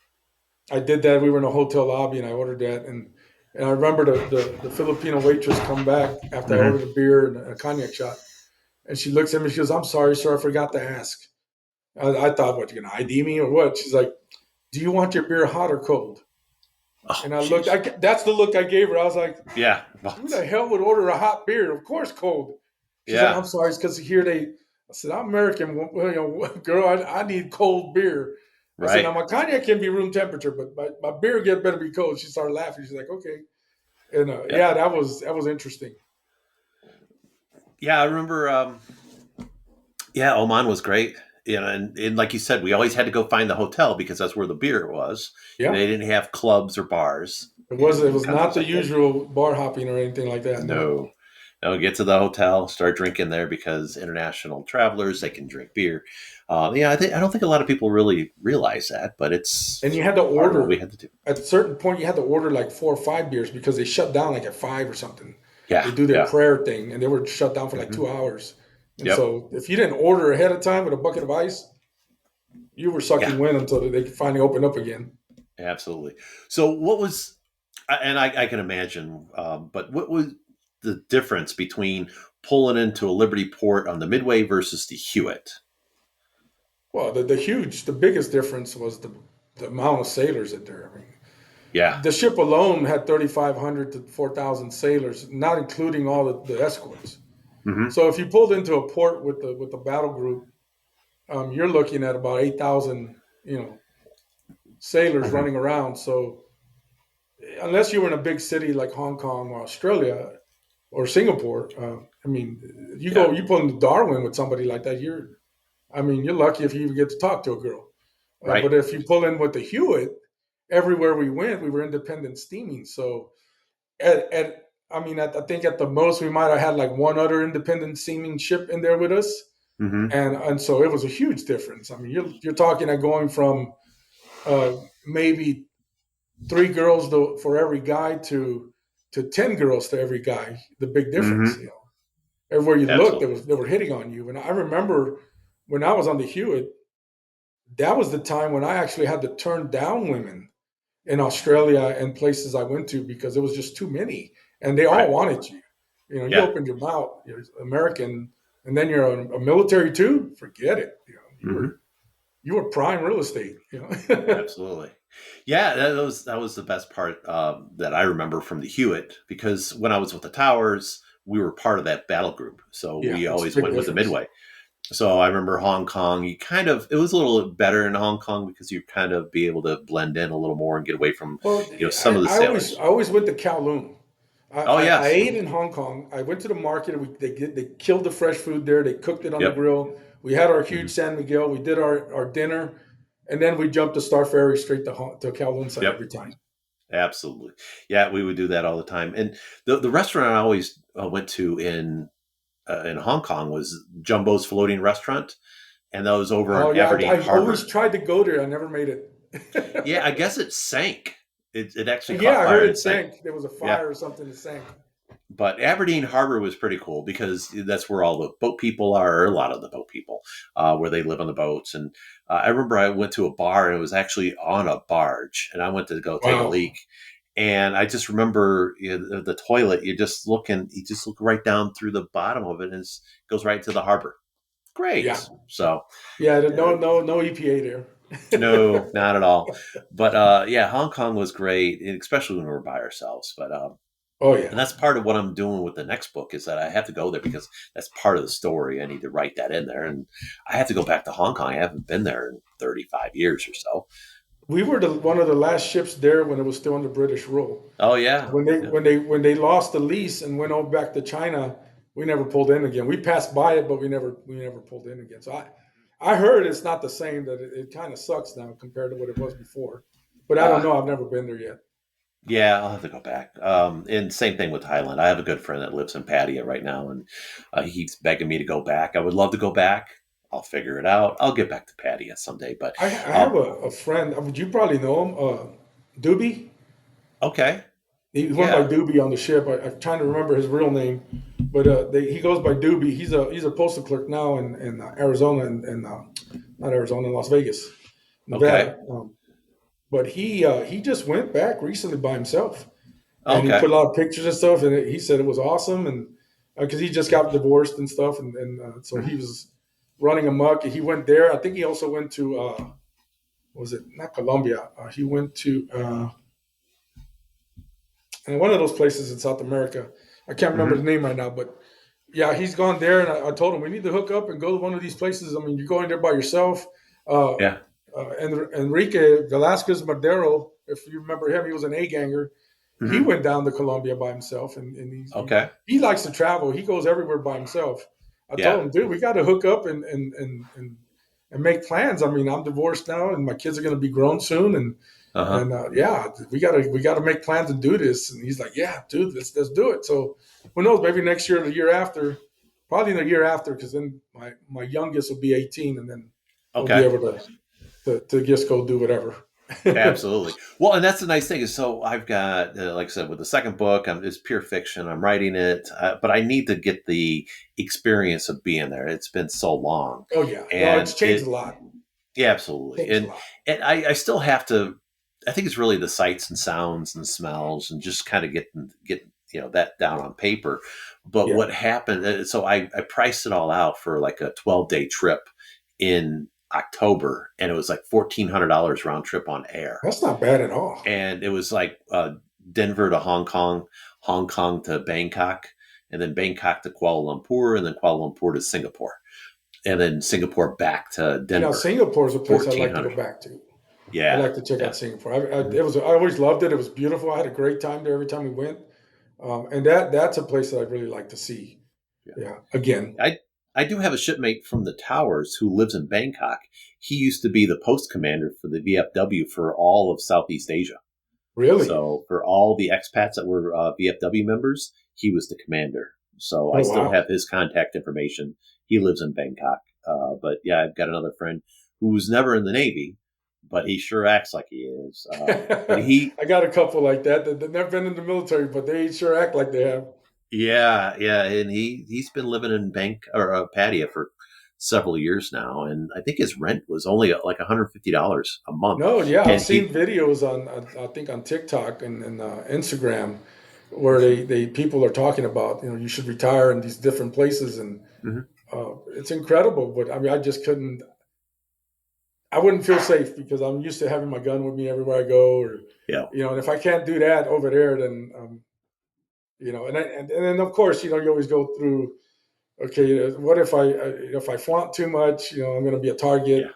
I did that. We were in a hotel lobby and I ordered that, and I remember the Filipino waitress come back after I Hmm. ordered a beer and a cognac shot, and she looks at me. She goes, "I'm sorry, sir, I forgot to ask." I thought, what, you gonna ID me or what? She's like, "Do you want your beer hot or cold?" Oh, And I looked. jeez. That's the look I gave her. I was like, Yeah. "Who the hell would order a hot beer? Of course, cold." She's like, Yeah. "I'm sorry, it's because here they." I said, "I'm American, well, you know, girl. I need cold beer." I said, "Now Right. my cognac can be room temperature, but my beer better be cold." She started laughing. She's like, "Okay," and Yeah. yeah, that was interesting. Yeah. I remember. Yeah, Oman was great. You know, and like you said, we always had to go find the hotel because that's where the beer was. And Yeah, they didn't have clubs or bars it was it in was not countries the like that. usual bar hopping or anything like that. No. No. No, get to the hotel, start drinking there because international travelers they can drink beer. Yeah, I don't think a lot of people really realize that, but And it's you had to part of what we order had to do. at a certain point. You had to order like 4 or 5 beers because they shut down like at 5 or something. Yeah, They do their yeah. prayer thing, and they were shut down for like Hmm. 2 hours. And Yep. so, if you didn't order ahead of time with a bucket of ice, you were Yeah, sucking wind until they could finally open up again. absolutely. So, what was, and I can imagine, but what was the difference between pulling into a Liberty port on the Midway versus the Hewitt? Well, the biggest difference was the amount of sailors that there. I mean, Yeah. the ship alone had 3,500 to 4,000 sailors, not including all the escorts. Hmm. So if you pulled into a port with the battle group, you're looking at about 8,000, sailors Hmm. running around. So unless you were in a big city like Hong Kong or Australia or Singapore, I mean, Yeah. you pull into Darwin with somebody like that, you're lucky if you even get to talk to a girl. Right. But if you pull in with the Hewitt, everywhere we went, we were independent steaming. So I think at the most we might have had like one other independent steaming ship in there with us, Hmm. and so it was a huge difference. I mean, you're talking at going from maybe 3 girls for every guy to 10 girls to every guy. The big difference, Hmm. everywhere you looked, Absolutely. they were hitting on you. And I remember when I was on the Hewitt, that was the time when I actually had to turn down women in Australia and places I went to because there was just too many, and they all Right. wanted you. You know, you Yeah. opened your mouth, you're American, and then you're a military too. Forget it. You know, Hmm. you were prime real estate. You know. Absolutely. Yeah, that was the best part that I remember from the Hewitt, because when I was with the Towers, we were part of that battle group, so Yeah, we it's a always big went with the difference. Midway. So I remember Hong Kong. You kind of it was a little better in Hong Kong because you kind of be able to blend in a little more and get away from Well, some of the I sailors. always went to Kowloon. Oh I yes. ate in Hong Kong. I went to the market. And they killed the fresh food there. They cooked it on the Yep. grill. We had our huge Hmm. San Miguel. We did our dinner, and then we jumped the Star Ferry straight to Kowloon side Yep. every time. Absolutely. Yeah, we would do that all the time. And the restaurant I always went to in Hong Kong was Jumbo's Floating Restaurant, and that was over Oh on yeah, Aberdeen I always Harbor. tried to go there. I never made it. Yeah, I guess it sank. It actually Yeah, caught I fire heard and it sank. sank. There was a Yeah, fire or something that sank. but Aberdeen Harbor was pretty cool because that's where all the boat people are, or a lot of the boat people, where they live on the boats. And I remember I went to a bar and it was actually on a barge, and I went to go take a Wow. leak. And I just remember the toilet. You just look right down through the bottom of it, and it goes right into the harbor. Great. Yeah. So Yeah. uh, No EPA there. no, not at all. But yeah, Hong Kong was great, especially when we were by ourselves. But Oh and yeah. that's part of what I'm doing with the next book is that I have to go there because that's part of the story. I need to write that in there, and I have to go back to Hong Kong. I haven't been there in 35 years or so. We were one of the last ships there when it was still under British rule. Oh yeah, yeah. When they lost the lease and went over back to China, we never pulled in again. We passed by it, but we never pulled in again. So I heard it's not the same. That it kind of sucks now compared to what it was before. But I don't Uh, know. I've never been there yet. yeah, I'll have to go back. And same thing with Thailand. I have a good friend that lives in Pattaya right now, and he's begging me to go back. I would love to go back. I'll figure it out. I'll get back to Pattaya someday. But I have a friend. Would you probably know him? Doobie. okay, He went by yeah, Doobie on the ship. I'm trying to remember his real name, but he goes by Doobie. He's a postal clerk now in Arizona and not Arizona, Las Vegas, okay, Nevada. But he just went back recently by himself, and he okay. put a lot of pictures and stuff. And he said it was awesome, and because he just got divorced and stuff, and so he Mhm. was running amok. He went there. I think he also went to what was it, not Colombia? He went to and one of those places in South America. I can't remember the Mhm. name right now, but yeah, he's gone there. And I told him we need to hook up and go to one of these places. I mean, you're going there by yourself. Uh, Yeah. and Enrique Velasquez Madero, if you remember him, he was an A ganger. He Mhm. went down to Colombia by himself, and Okay. he likes to travel. He goes everywhere by himself. I told Yeah. him, dude, we got to hook up and make plans. I mean, I'm divorced now, and my kids are going to be grown soon, Uh huh. and yeah, we gotta make plans and do this. And he's like, yeah, dude, let's do it. So who knows? Maybe next year, or the year after, probably the year after, because then my youngest will be 18, and then he'll be Okay. able to just go do whatever. Absolutely. Well, and that's the nice thing is so I've got, like I said, with the second book, it's pure fiction. I'm writing it, but I need to get the experience of being there. It's been so long, Oh yeah, no, and it's changed a lot. yeah, absolutely, Changed a lot. and I still have to. I think it's really the sights and sounds and smells and just kind of get that down on paper. But Yeah, what happened? So I priced it all out for like a 12-day trip in October, and it was like $1,400 round trip on air, that's not bad at all. and it was like Denver to Hong Kong, Hong Kong to Bangkok, and then Bangkok to Kuala Lumpur, and then Kuala Lumpur to Singapore, and then Singapore back to You know, Denver. Singapore is a place I'd Fourteen like to go hundred. back to. I'd Yeah, like to check yeah. out Singapore. Mhm. I always loved it. It was beautiful. I had a great time there every time we went, and that's a place that I'd really like to see. Yeah. Yeah, again. I do have a shipmate from the Towers who lives in Bangkok. He used to be the post commander for the VFW for all of Southeast Asia. Really? So for all the expats that were VFW members, he was the commander. So I Oh still wow. have his contact information. He lives in Bangkok. But yeah, I've got another friend who was never in the Navy, but he sure acts like he is. But he, I got a couple like that that never been in the military, but they sure act like they have. Yeah, yeah, and he's been living in Pattaya for several years now, and I think his rent was only like $150 a month, No, yeah, I've and seen he, videos on I think on TikTok and Instagram where they people are talking about, you should retire in these different places, and Mhm. it's incredible. But I mean, I just couldn't. I wouldn't feel safe because I'm used to having my gun with me everywhere I go, or Yeah, and if I can't do that over there, then and then of course, you always go through. Okay, what if I flaunt too much? I'm going to be a yeah, target.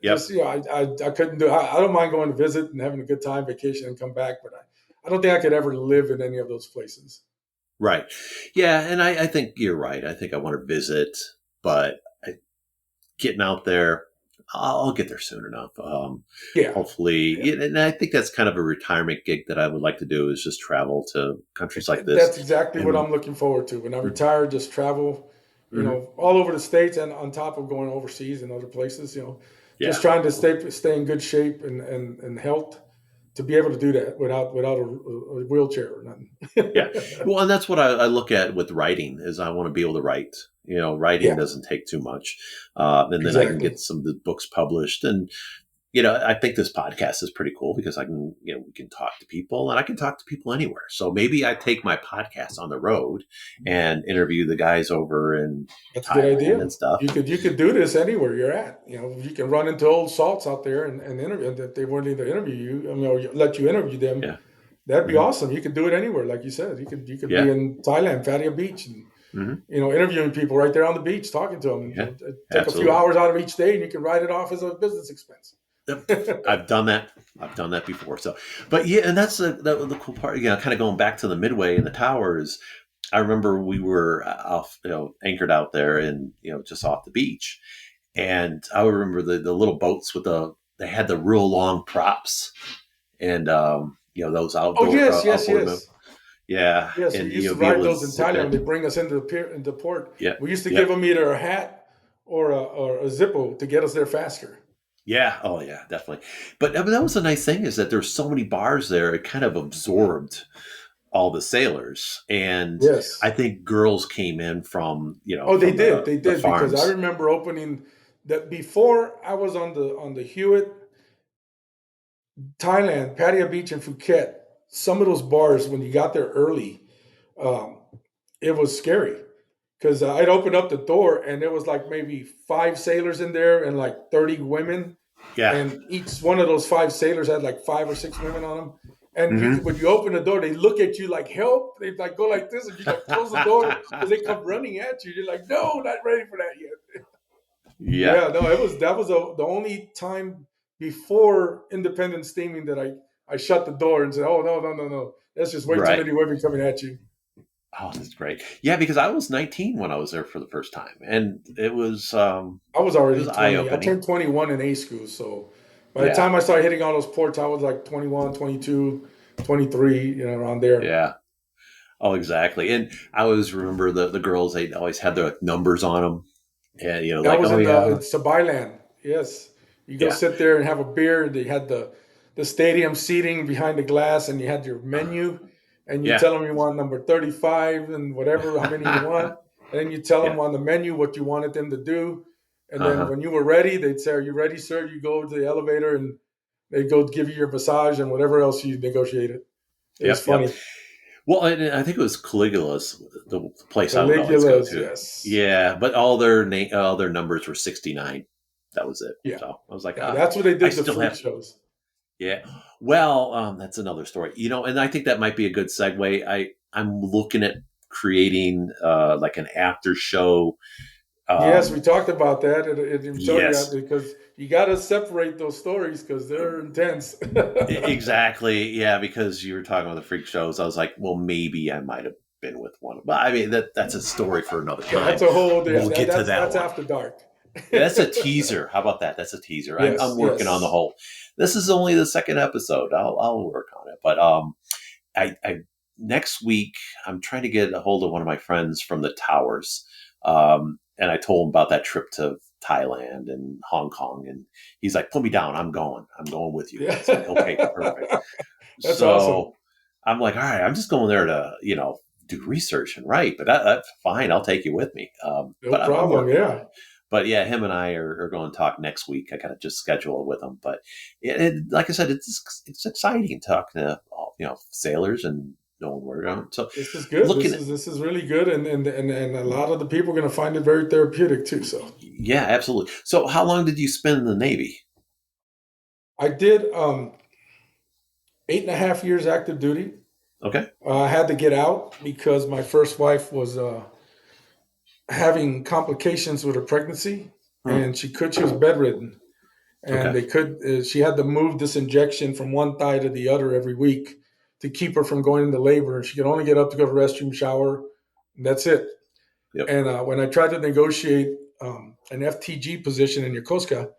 yep. Just I couldn't do. I don't mind going to visit and having a good time, vacation, and come back, but I don't think I could ever live in any of those places. Right. Yeah, and I think you're right. I think I want to visit, but getting out there, I'll get there soon enough. Yeah, Hopefully, yeah. and I think that's kind of a retirement gig that I would like to do is just travel to countries like this. That's exactly what And I'm looking forward to. When I retire, just travel, mhm, all over the states, and on top of going overseas and other places, just yeah, trying to stay in good shape and health to be able to do that without a wheelchair or nothing. yeah. Well, and that's what I look at with writing is I want to be able to write. Writing Yeah, doesn't take too much, and then I can exactly. get some of the books published. And I think this podcast is pretty cool because we can talk to people and I can talk to people anywhere. So maybe I take my podcast on the road and interview the guys over in That's a good Thailand idea. and stuff. You could do this anywhere you're at. You can run into old salts out there and interview. And if they weren't to interview you, or let you interview them, Yeah. that'd be Hmm. awesome. You could do it anywhere, like you said. You could be Yeah. in Thailand, Pattaya Beach, and Hmm. interviewing people right there on the beach, talking to them. Yeah. Take a few Absolutely. hours out of each day, and you can write it off as a business expense. Yep. I've done that. I've done that before. So, but yeah, and that's the cool part. Kind of going back to the Midway and the towers. I remember we were off, anchored out there and just off the beach, and I remember the little boats with they had the real long props, and those Oh yes, yes, outboard move. yes. Yeah, Yes, we and used to be ride able to those in sit Thailand there. when they bring us into the pier, into port. Yep, We used to give yep, them either a hat or a Zippo to get us there faster. yeah. Oh yeah, definitely. But I mean, that was a nice thing is that there's so many bars there. It kind of absorbed all the sailors, and I Yes. think girls came in from Oh, they from did. They the did because I farms. remember opening that before I was on the Hewitt, Thailand, Pattaya Beach, and Phuket. Some of those bars, when you got there early, um, it was scary because I'd open up the door and there was like maybe five sailors in there and like 30 women, Yeah. and each one of those five sailors had like five or six women on them. And when Hmm. you open the door, they look at you like help. They like go like this, and you like close the door because they come running at you. You're like, no, not ready for that yet. Yeah. Yeah, no, the only time before independent steaming that I shut the door and said, oh no, no, no, no, that's just way too Right. many women coming at you. Oh, that's great. Yeah, because I was 19 when I was there for the first time, and I was it already was eye 20. I opening. turned 21 in A school, so by the Yeah. time I started hitting all those ports, I was like 21, 22, 23, around there. Yeah. Oh, exactly. And I always remember the girls. They always had their numbers on them, and That like, was oh in yeah, Sabayland. Yes, you go yeah, sit there and have a beer. They had the stadium seating behind the glass, and you had your menu, and you yeah, tell them you want number 35 and whatever, how many you want, and then you tell yeah. them on the menu what you wanted them to do, and Uh then huh. when you were ready, they'd say, "Are you ready, sir?" You go to the elevator, and they'd go give you your massage and whatever else you negotiated. It was Yep, yep. funny. Well, and I think it was Caligula's, the place I would always go Caligula's, to. yes, Yeah, but all their numbers were 69. That was it. yeah, So I was like, yeah. That's what they I did the still freak have. shows. Yeah. Well, that's another story. And I think that might be a good segue. I'm looking at creating like an after show. Yes, we Um, talked about that. And told you yes, because you got to separate those stories because they're intense. exactly. Yeah, because you were talking about the freak shows. I was like, well, maybe I might have been with one. But I mean, that's a story for another Yeah, time. that's a whole. Yeah, We'll get to that that's one. after dark. Yeah, that's a teaser. How about that? That's a teaser. I'm Yes, working on the yes. whole. This is only the second episode. I'll work on it. But I next week I'm trying to get a hold of one of my friends from the towers, and I told him about that trip to Thailand and Hong Kong, and he's like, "Put me down. I'm going. I'm going with you." Yeah, It's like, okay, perfect. that's awesome. So I'm like, all right, I'm just going there to do research and write, but that's fine. I'll take you with me. No But I'm problem. working on Yeah. it. But yeah, him and I are going to talk next week. I got to just schedule it with him. But like I said, it's exciting talking to sailors and knowing where we're going. So This is good. This is really good, and a lot of the people are going to find it very therapeutic too. So yeah, absolutely. So how long did you spend in the Navy? I did 8.5 years active duty. Okay. I had to get out because my first wife was having complications with her pregnancy, and she was bedridden, and she had to move this injection from one thigh to the other every week to keep her from going into labor. And she could only get up to go to the restroom, shower, and that's it. Yep. And when I tried to negotiate an FTG position in Yokosuka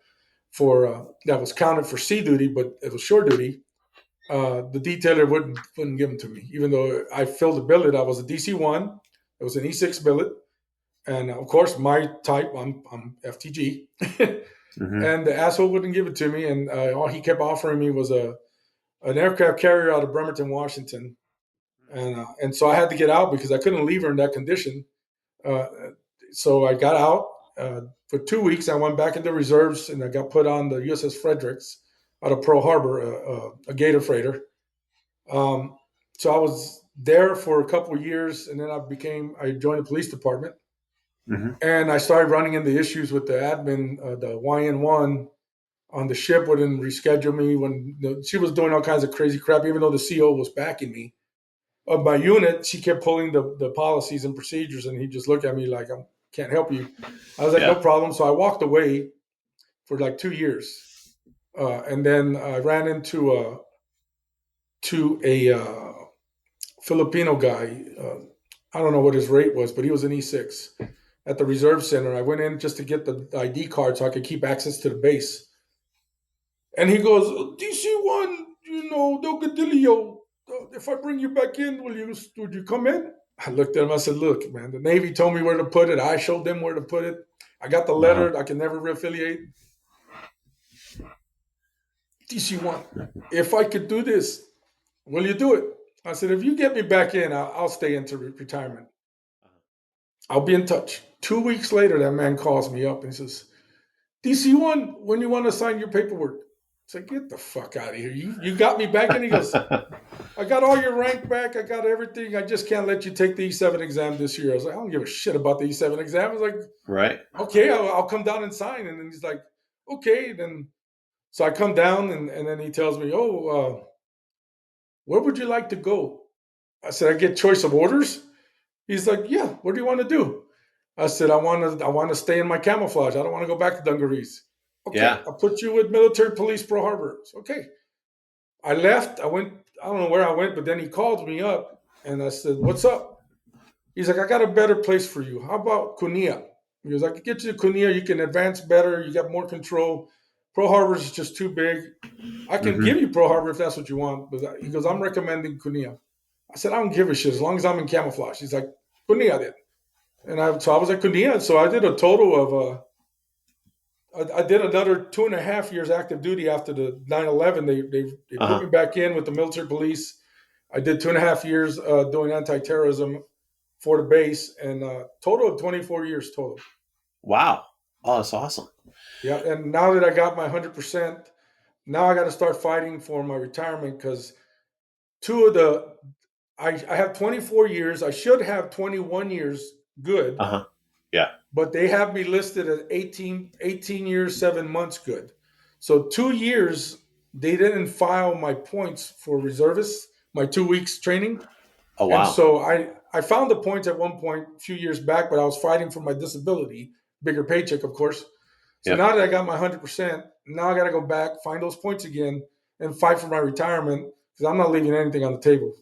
for that was counted for sea duty, but it was shore duty, the detailer wouldn't give them to me, even though I filled the billet. I was a DC1, it was an E6 billet, and of course my type, I'm FTG, and the asshole wouldn't give it to me, and all he kept offering me was an aircraft carrier out of Bremerton, Washington, and so I had to get out because I couldn't leave her in that condition. So I got out for 2 weeks. I went back into reserves, and I got put on the USS Fredericks out of Pearl Harbor, a Gator freighter. So I was there for a couple of years, and then I joined the police department, and I started running into issues with the admin, the YN1 on the ship wouldn't reschedule me when she was doing all kinds of crazy crap, even though the CO was backing me. Of my unit, she kept pulling the policies and procedures, and he just looked at me like, I can't help you. I was like, no problem. So I walked away for like 2 years. And then I ran into a Filipino guy. I don't know what his rate was, but he was an E6 at the reserve center. I went in just to get the ID card so I could keep access to the base. And he goes, DC1, Delgadillo, if I bring you back in, would you come in? I looked at him. I said, look, man, the Navy told me where to put it. I showed them where to put it. I got the letter. I can never reaffiliate. DC1, if I could do this, will you do it? I said, if you get me back in, I'll stay into retirement. I'll be in touch. 2 weeks later, that man calls me up and says, DC1, when you want to sign your paperwork? It's like, get the fuck out of here. You got me back in? He goes, I got all your rank back. I got everything. I just can't let you take the E7 exam this year. I was like, I don't give a shit about the E7 exam. I was like, right. Okay, I'll come down and sign. And then he's like, okay. Then so I come down, and then he tells me, where would you like to go? I said, I get choice of orders. He's like, yeah, what do you want to do? I said, I want to stay in my camouflage. I don't want to go back to dungarees. Okay, yeah. I'll put you with military police Pearl Harbor. Okay. I left. I don't know where I went, but then he called me up, and I said, what's up? He's like, I got a better place for you. How about Kunia? He goes, I can get you to Kunia. You can advance better. You got more control. Pearl Harbor is just too big. I can give you Pearl Harbor if that's what you want. But he goes, I'm recommending Kunia. I said, I don't give a shit as long as I'm in camouflage. He's like, Kunia then. And so I was at Kunia. So I did a total of, I did another 2.5 years active duty after the 9/11. They put me back in with the military police. I did 2.5 years doing anti-terrorism for the base, and total of 24 years total. Wow. Oh, that's awesome. Yeah, and now that I got my 100%, now I got to start fighting for my retirement because I have 24 years. I should have 21 years good. Yeah. But they have me listed at 18 years, 7 months good. So 2 years, they didn't file my points for reservists, my 2 weeks training. Oh, wow. And so I found the points at one point a few years back, but I was fighting for my disability, bigger paycheck, of course. So now that I got my 100%, now I got to go back, find those points again, and fight for my retirement because I'm not leaving anything on the table.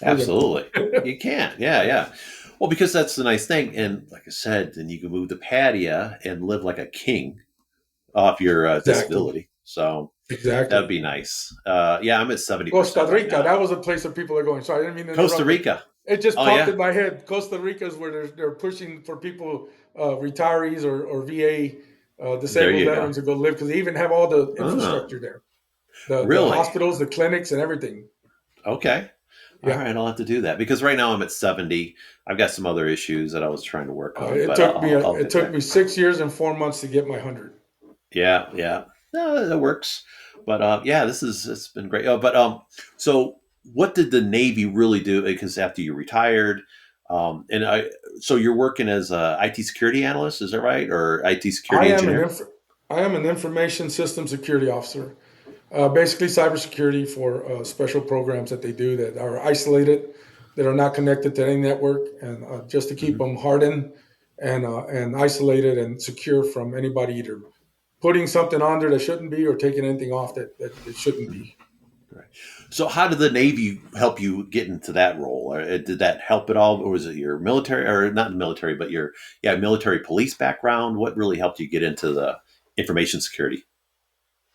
Absolutely. You can't. Yeah. Well, because that's the nice thing. And like I said, then you can move to Padia and live like a king off your disability. So that'd be nice. Yeah, I'm at 70%. Costa Rica, right, that was a place that people are going. Sorry, I didn't mean to Costa Rica. It just popped in my head. Costa Rica is where they're pushing for people, retirees or VA disabled veterans to go live because they even have all the infrastructure there. The hospitals, the clinics, and everything. Okay. All right, I'll have to do that because right now I'm at 70. I've got some other issues that I was trying to work on, It but took me I'll it get took there. me 6 years and 4 months to get my 100. Yeah, yeah, no, that works. But yeah, it's been great. But so what did the Navy really do? Because after you retired, and so you're working as a IT security analyst, is that right, or IT I security am an engineer? I am an information system security officer. Basically, cybersecurity for special programs that they do that are isolated, that are not connected to any network, and just to keep Hmm. them hardened and isolated and secure from anybody either putting something on there that shouldn't be or taking anything off that it shouldn't Hmm. be. Right. So how did the Navy help you get into that role? Or, did that help at all, or was it your military, or not military, but your military police background? What really helped you get into the information security?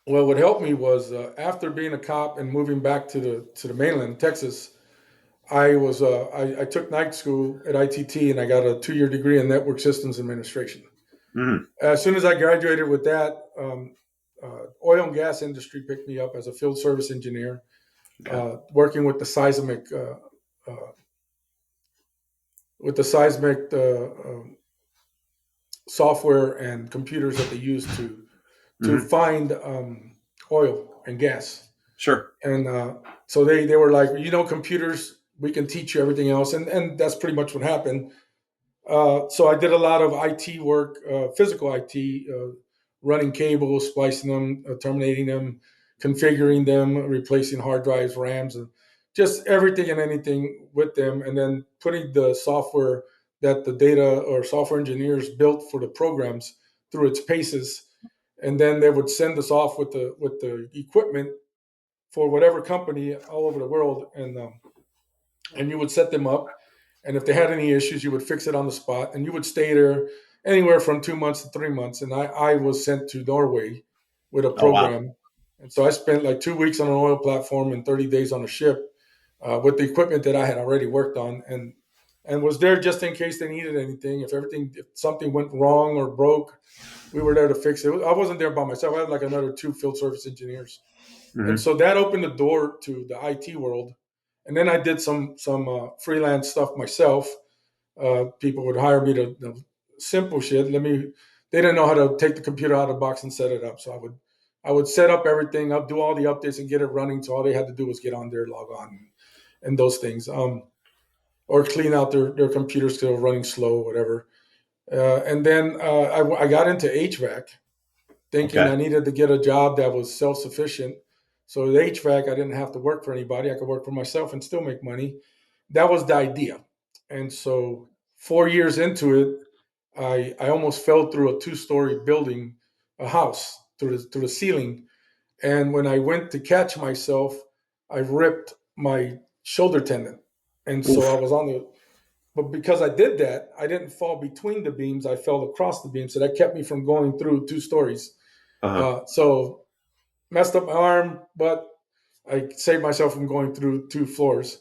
Well, what helped me was after being a cop and moving back to the mainland, Texas. I took night school at ITT and I got a 2 year degree in network systems administration. Hmm. As soon as I graduated with that, oil and gas industry picked me up as a field service engineer, Okay. working with the uh, seismic software and computers that they use to Hmm. find oil and gas. Sure. And so they were like, computers, we can teach you everything else, and that's pretty much what happened. So I did a lot of IT work, physical IT, running cables, splicing them, terminating them, configuring them, replacing hard drives, RAMs, and just everything and anything with them, and then putting the software that the data or software engineers built for the programs through its paces, and then they would send us off with the equipment for whatever company all over the world, and you would set them up. And if they had any issues, you would fix it on the spot, and you would stay there anywhere from 2 months to 3 months. And I was sent to Norway with a Oh wow. program, and so I spent like 2 weeks on an oil platform and 30 days on a ship with the equipment that I had already worked on, and was there just in case they needed anything. If something went wrong or broke, we were there to fix it. I wasn't there by myself. I had like another two field service engineers, and Hmm. so that opened the door to the IT world. And then I did some freelance stuff myself. People would hire me to simple shit. They didn't know how to take the computer out of the box and set it up, so I would set up everything, I'll do all the updates and get it running. So all they had to do was get on there, log on, and those things, or clean out their computers because they were running slow, whatever. And then I got into HVAC, thinking Okay. I needed to get a job that was self sufficient. So the HVAC, I didn't have to work for anybody. I could work for myself and still make money. That was the idea. And so 4 years into it, I almost fell through a two-story building, a house, through the ceiling. And when I went to catch myself, I ripped my shoulder tendon. And so I Oof. was on the, but because I did that, I didn't fall between the beams. I fell across the beam. So that kept me from going through 2 stories. Uh-huh. So messed up my arm, but I saved myself from going through 2 floors.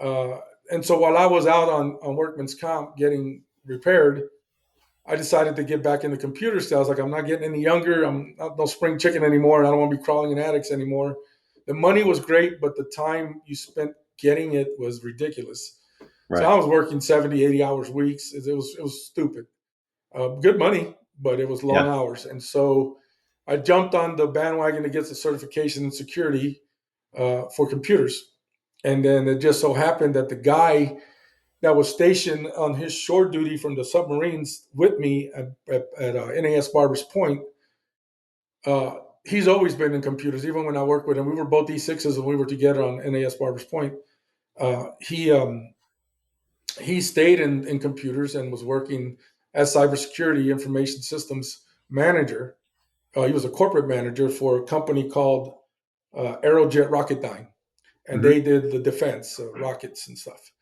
Uh, and so while I was out on workman's comp getting repaired, I decided to get back into computers. I was like, I'm not getting any younger. I'm not no spring chicken anymore. And I don't want to be crawling in attics anymore. The money was great, but the time you spent getting it was ridiculous. So Right. I was working 70, 80 hours weeks. It was stupid. Good money, but it was long Yeah. hours. And so I jumped on the bandwagon to get the certification in security for computers. And then it just so happened that the guy that was stationed on his shore duty from the submarines with me at NAS Barbers Point, uh, he's always been in computers. Even when I worked with him, we were both E6s and we were together on NAS Barbers Point. Uh, he um, he stayed in computers and was working as cybersecurity information systems manager. He was a corporate manager for a company called Aerojet Rocketdyne, and Hmm. they did the defense rockets and stuff.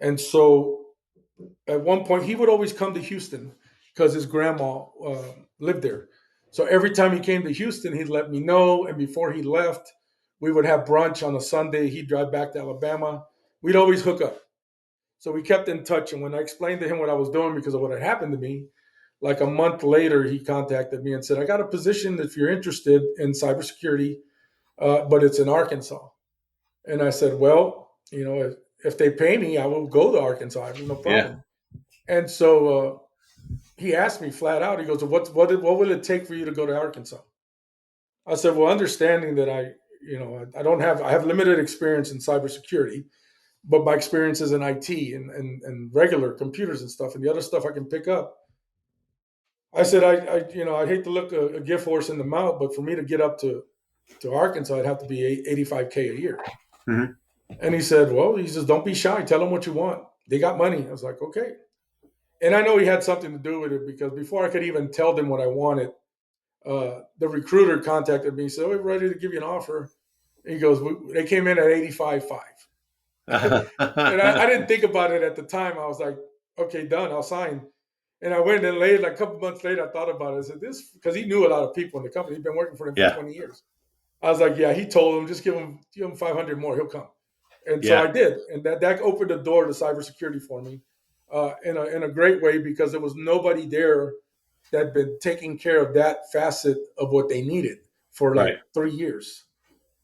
And so at one point, he would always come to Houston because his grandma lived there. So every time he came to Houston, he'd let me know. And before he left, we would have brunch on a Sunday. He'd drive back to Alabama. We'd always hook up. So we kept in touch. And when I explained to him what I was doing because of what had happened to me, like a month later, he contacted me and said, I got a position if you're interested in cybersecurity, but it's in Arkansas. And I said, well, if they pay me, I will go to Arkansas. I have no problem. Yeah. And so he asked me flat out. He goes, "What will it take for you to go to Arkansas?" I said, "Well, understanding that I have limited experience in cybersecurity, but my experience is in IT and regular computers and stuff, and the other stuff I can pick up." I said, I hate to look a gift horse in the mouth, but for me to get up to Arkansas, I'd have to be $85K a year. Mm-hmm. And he said, "Don't be shy. Tell them what you want. They got money." I was like, "Okay." And I know he had something to do with it, because before I could even tell them what I wanted, the recruiter contacted me and said, "We're ready to give you an offer." And he goes, "They came in at 85.5." And I didn't think about it at the time. I was like, "Okay, done. I'll sign." And I went and later, like a couple months later, I thought about it. I said, "This," because he knew a lot of people in the company. He'd been working for them for 20 years. I was like, "Yeah." He told him, "Just give him 500 more. He'll come." And so I did, and that opened the door to cybersecurity for me, in a great way, because there was nobody there that had been taking care of that facet of what they needed for like 3 years.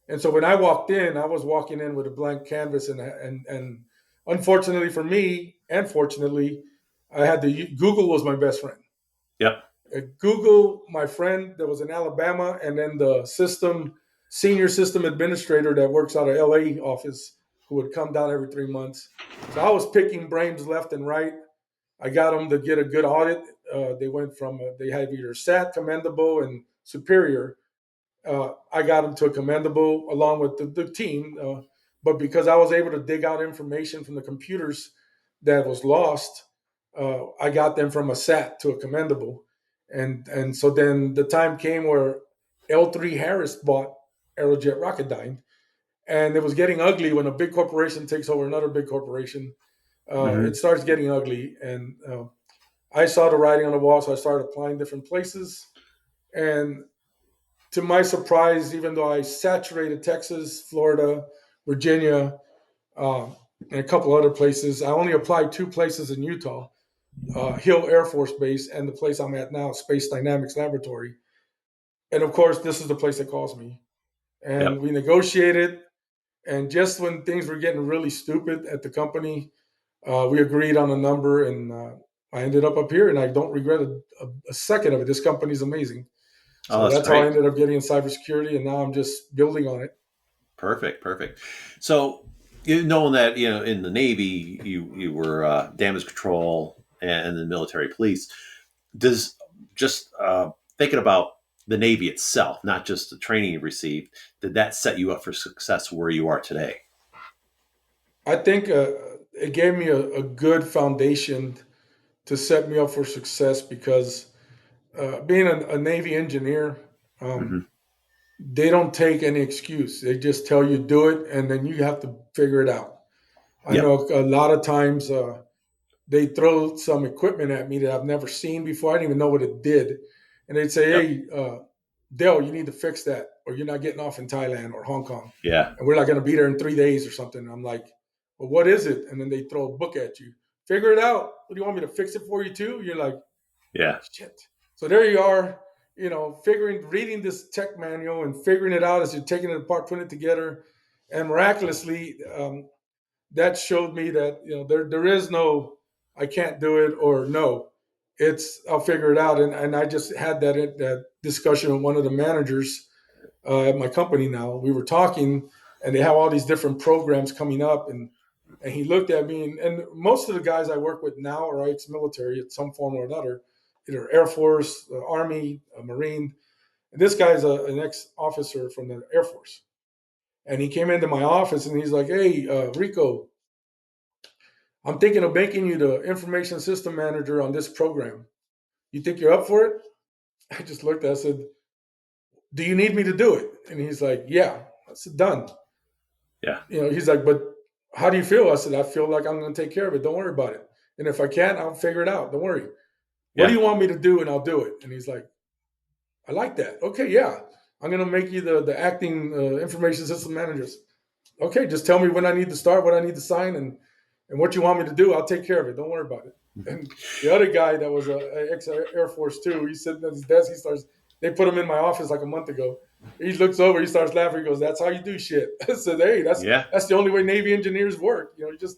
And so when I walked in, I was walking in with a blank canvas, and unfortunately for me, and fortunately, I had Google was my best friend. Yep. Google, my friend that was in Alabama, and then the senior system administrator that works out of LA office, who would come down every 3 months. So I was picking brains left and right. I got them to get a good audit. They went from, they had either SAT, commendable, and superior. I got them to a commendable along with the team. But because I was able to dig out information from the computers that was lost, I got them from a SAT to a commendable. And so then the time came where L3 Harris bought Aerojet Rocketdyne, and it was getting ugly when a big corporation takes over another big corporation. It starts getting ugly, and I saw the writing on the wall, so I started applying different places. And to my surprise, even though I saturated Texas, Florida, Virginia, and a couple other places, I only applied 2 places in Utah, Hill Air Force Base and the place I'm at now, Space Dynamics Laboratory. And of course, this is the place that calls me. And we negotiated. And just when things were getting really stupid at the company, we agreed on a number, and I ended up here, and I don't regret a second of it. This company's amazing. So that's how I ended up getting in cybersecurity, and now I'm just building on it. Perfect. So, knowing that, in the Navy, you were damage control and the military police, does just thinking about the Navy itself, not just the training you received, did that set you up for success where you are today? I think it gave me a good foundation to set me up for success, because being a Navy engineer, they don't take any excuse. They just tell you do it, and then you have to figure it out. I know a lot of times they throw some equipment at me that I've never seen before. I didn't even know what it did. And they'd say, "Hey, Dale, you need to fix that, or you're not getting off in Thailand or Hong Kong. Yeah. And we're not going to be there in 3 days or something." I'm like, "Well, what is it?" And then they throw a book at you. "Figure it out. What, do you want me to fix it for you too?" You're like, "Yeah, shit." So there you are, reading this tech manual and figuring it out as you're taking it apart, putting it together. And miraculously, that showed me that, there is no, "I can't do it," or "No." It's, "I'll figure it out." And I just had that discussion with one of the managers at my company now. We were talking, and they have all these different programs coming up. And he looked at me, and most of the guys I work with now are ex-military in some form or another, either Air Force, Army, Marine. And this guy's an ex-officer from the Air Force. And he came into my office, and he's like, "Hey, Rico, I'm thinking of making you the information system manager on this program. You think you're up for it?" I just looked at it, I said, "Do you need me to do it?" And he's like, "Yeah." I said, "Done." Yeah. He's like, "But how do you feel?" I said, "I feel like I'm going to take care of it. Don't worry about it. And if I can't, I'll figure it out. Don't worry. What do you want me to do?" And I'll do it. And he's like, "I like that. Okay, yeah. I'm going to make you the acting information system managers. Okay, just tell me when I need to start, what I need to sign, and what you want me to do. I'll take care of it. Don't worry about it." And the other guy that was ex-Air Force too, he sitting at his desk, he starts they put him in my office like a month ago. He looks over, he starts laughing. He goes, "That's how you do shit." I said, "Hey, that's the only way Navy engineers work. You just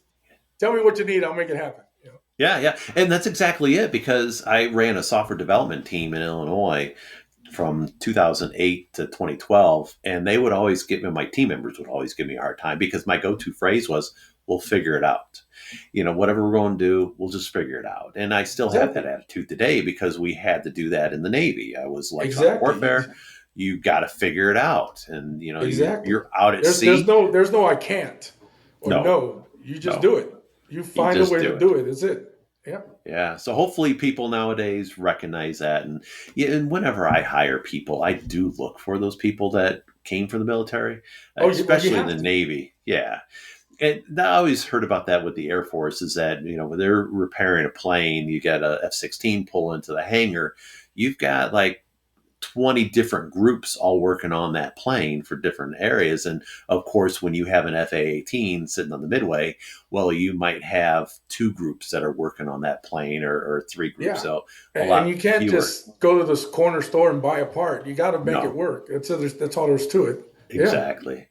tell me what you need, I'll make it happen." Yeah. And that's exactly it, because I ran a software development team in Illinois from 2008 to 2012. And they would always my team members would always give me a hard time, because my go-to phrase was, "We'll figure it out. Whatever we're going to do, we'll just figure it out." And I still have that attitude today, because we had to do that in the Navy. I was like, warfare, you got to figure it out. And, you're out at sea. There's no, I can't. Or no, you just do it. You find a way to do it. That's it. Yeah. Yeah. So hopefully people nowadays recognize that. And whenever I hire people, I do look for those people that came from the military, especially in the Navy. Yeah. And I always heard about that with the Air Force, is that, when they're repairing a plane, you get a F-16 pull into the hangar. You've got like 20 different groups all working on that plane for different areas. And of course, when you have an FA-18 sitting on the Midway, well, you might have 2 groups that are working on that plane, or 3 groups. Yeah. So and you can't just go to this corner store and buy a part. You got to make it work. That's all there's to it. Exactly.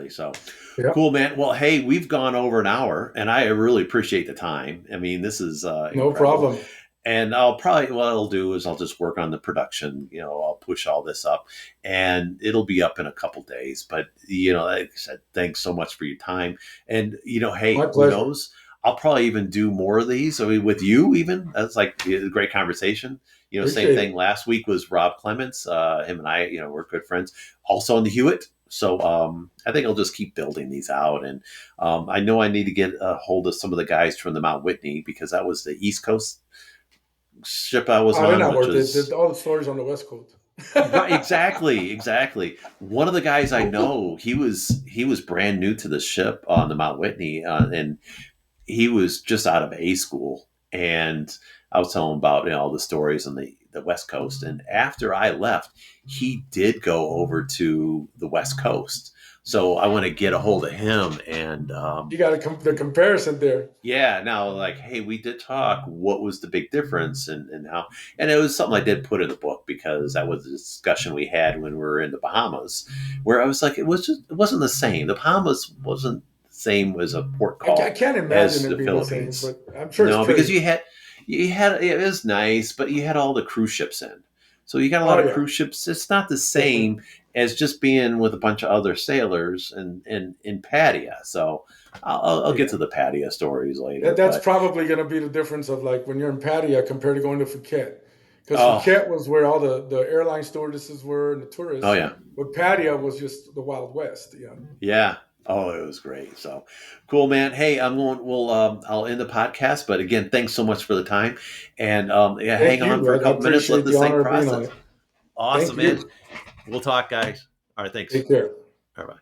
So cool, man. Well, hey, we've gone over an hour, and I really appreciate the time. I mean, this is no problem. And what I'll do is I'll just work on the production. I'll push all this up, and it'll be up in a couple days. But, like I said, thanks so much for your time. And, hey, who knows? I'll probably even do more of these. I mean, with you even. That's like a great conversation. Same thing. Last week was Rob Clements. Him and I, we're good friends. Also on the Hewitt. So I think I'll just keep building these out. And I know I need to get a hold of some of the guys from the Mount Whitney, because that was the East Coast ship I was on. They're not worth it. All the stories on the West Coast. Right, exactly. One of the guys I know, he was brand new to the ship on the Mount Whitney, and he was just out of A school. And I was telling him about all the stories on the West Coast. And after I left, he did go over to the West Coast. So I want to get a hold of him, and you got the comparison there. Yeah. Now, like, hey, we did talk. What was the big difference, and how? And it was something I did put in the book, because that was a discussion we had when we were in the Bahamas, where I was like, it wasn't the same. The Bahamas wasn't the same as a port call. I can't imagine it being the same, but I'm sure. No, because you had it was nice, but you had all the cruise ships in. So you got a lot of cruise ships. It's not the same as just being with a bunch of other sailers and in Pattaya. So I'll get to the Pattaya stories later. That's probably going to be the difference of, like, when you're in Pattaya compared to going to Phuket. Because Phuket was where all the airline stewardesses were and the tourists. Oh, yeah. But Pattaya was just the Wild West. Yeah. Oh, it was great. So cool, man. Hey, I'll end the podcast, but again, thanks so much for the time, and hang on for a couple minutes. Let this thing process. Awesome, man. We'll talk, guys. All right. Thanks. Take care. All right. Bye.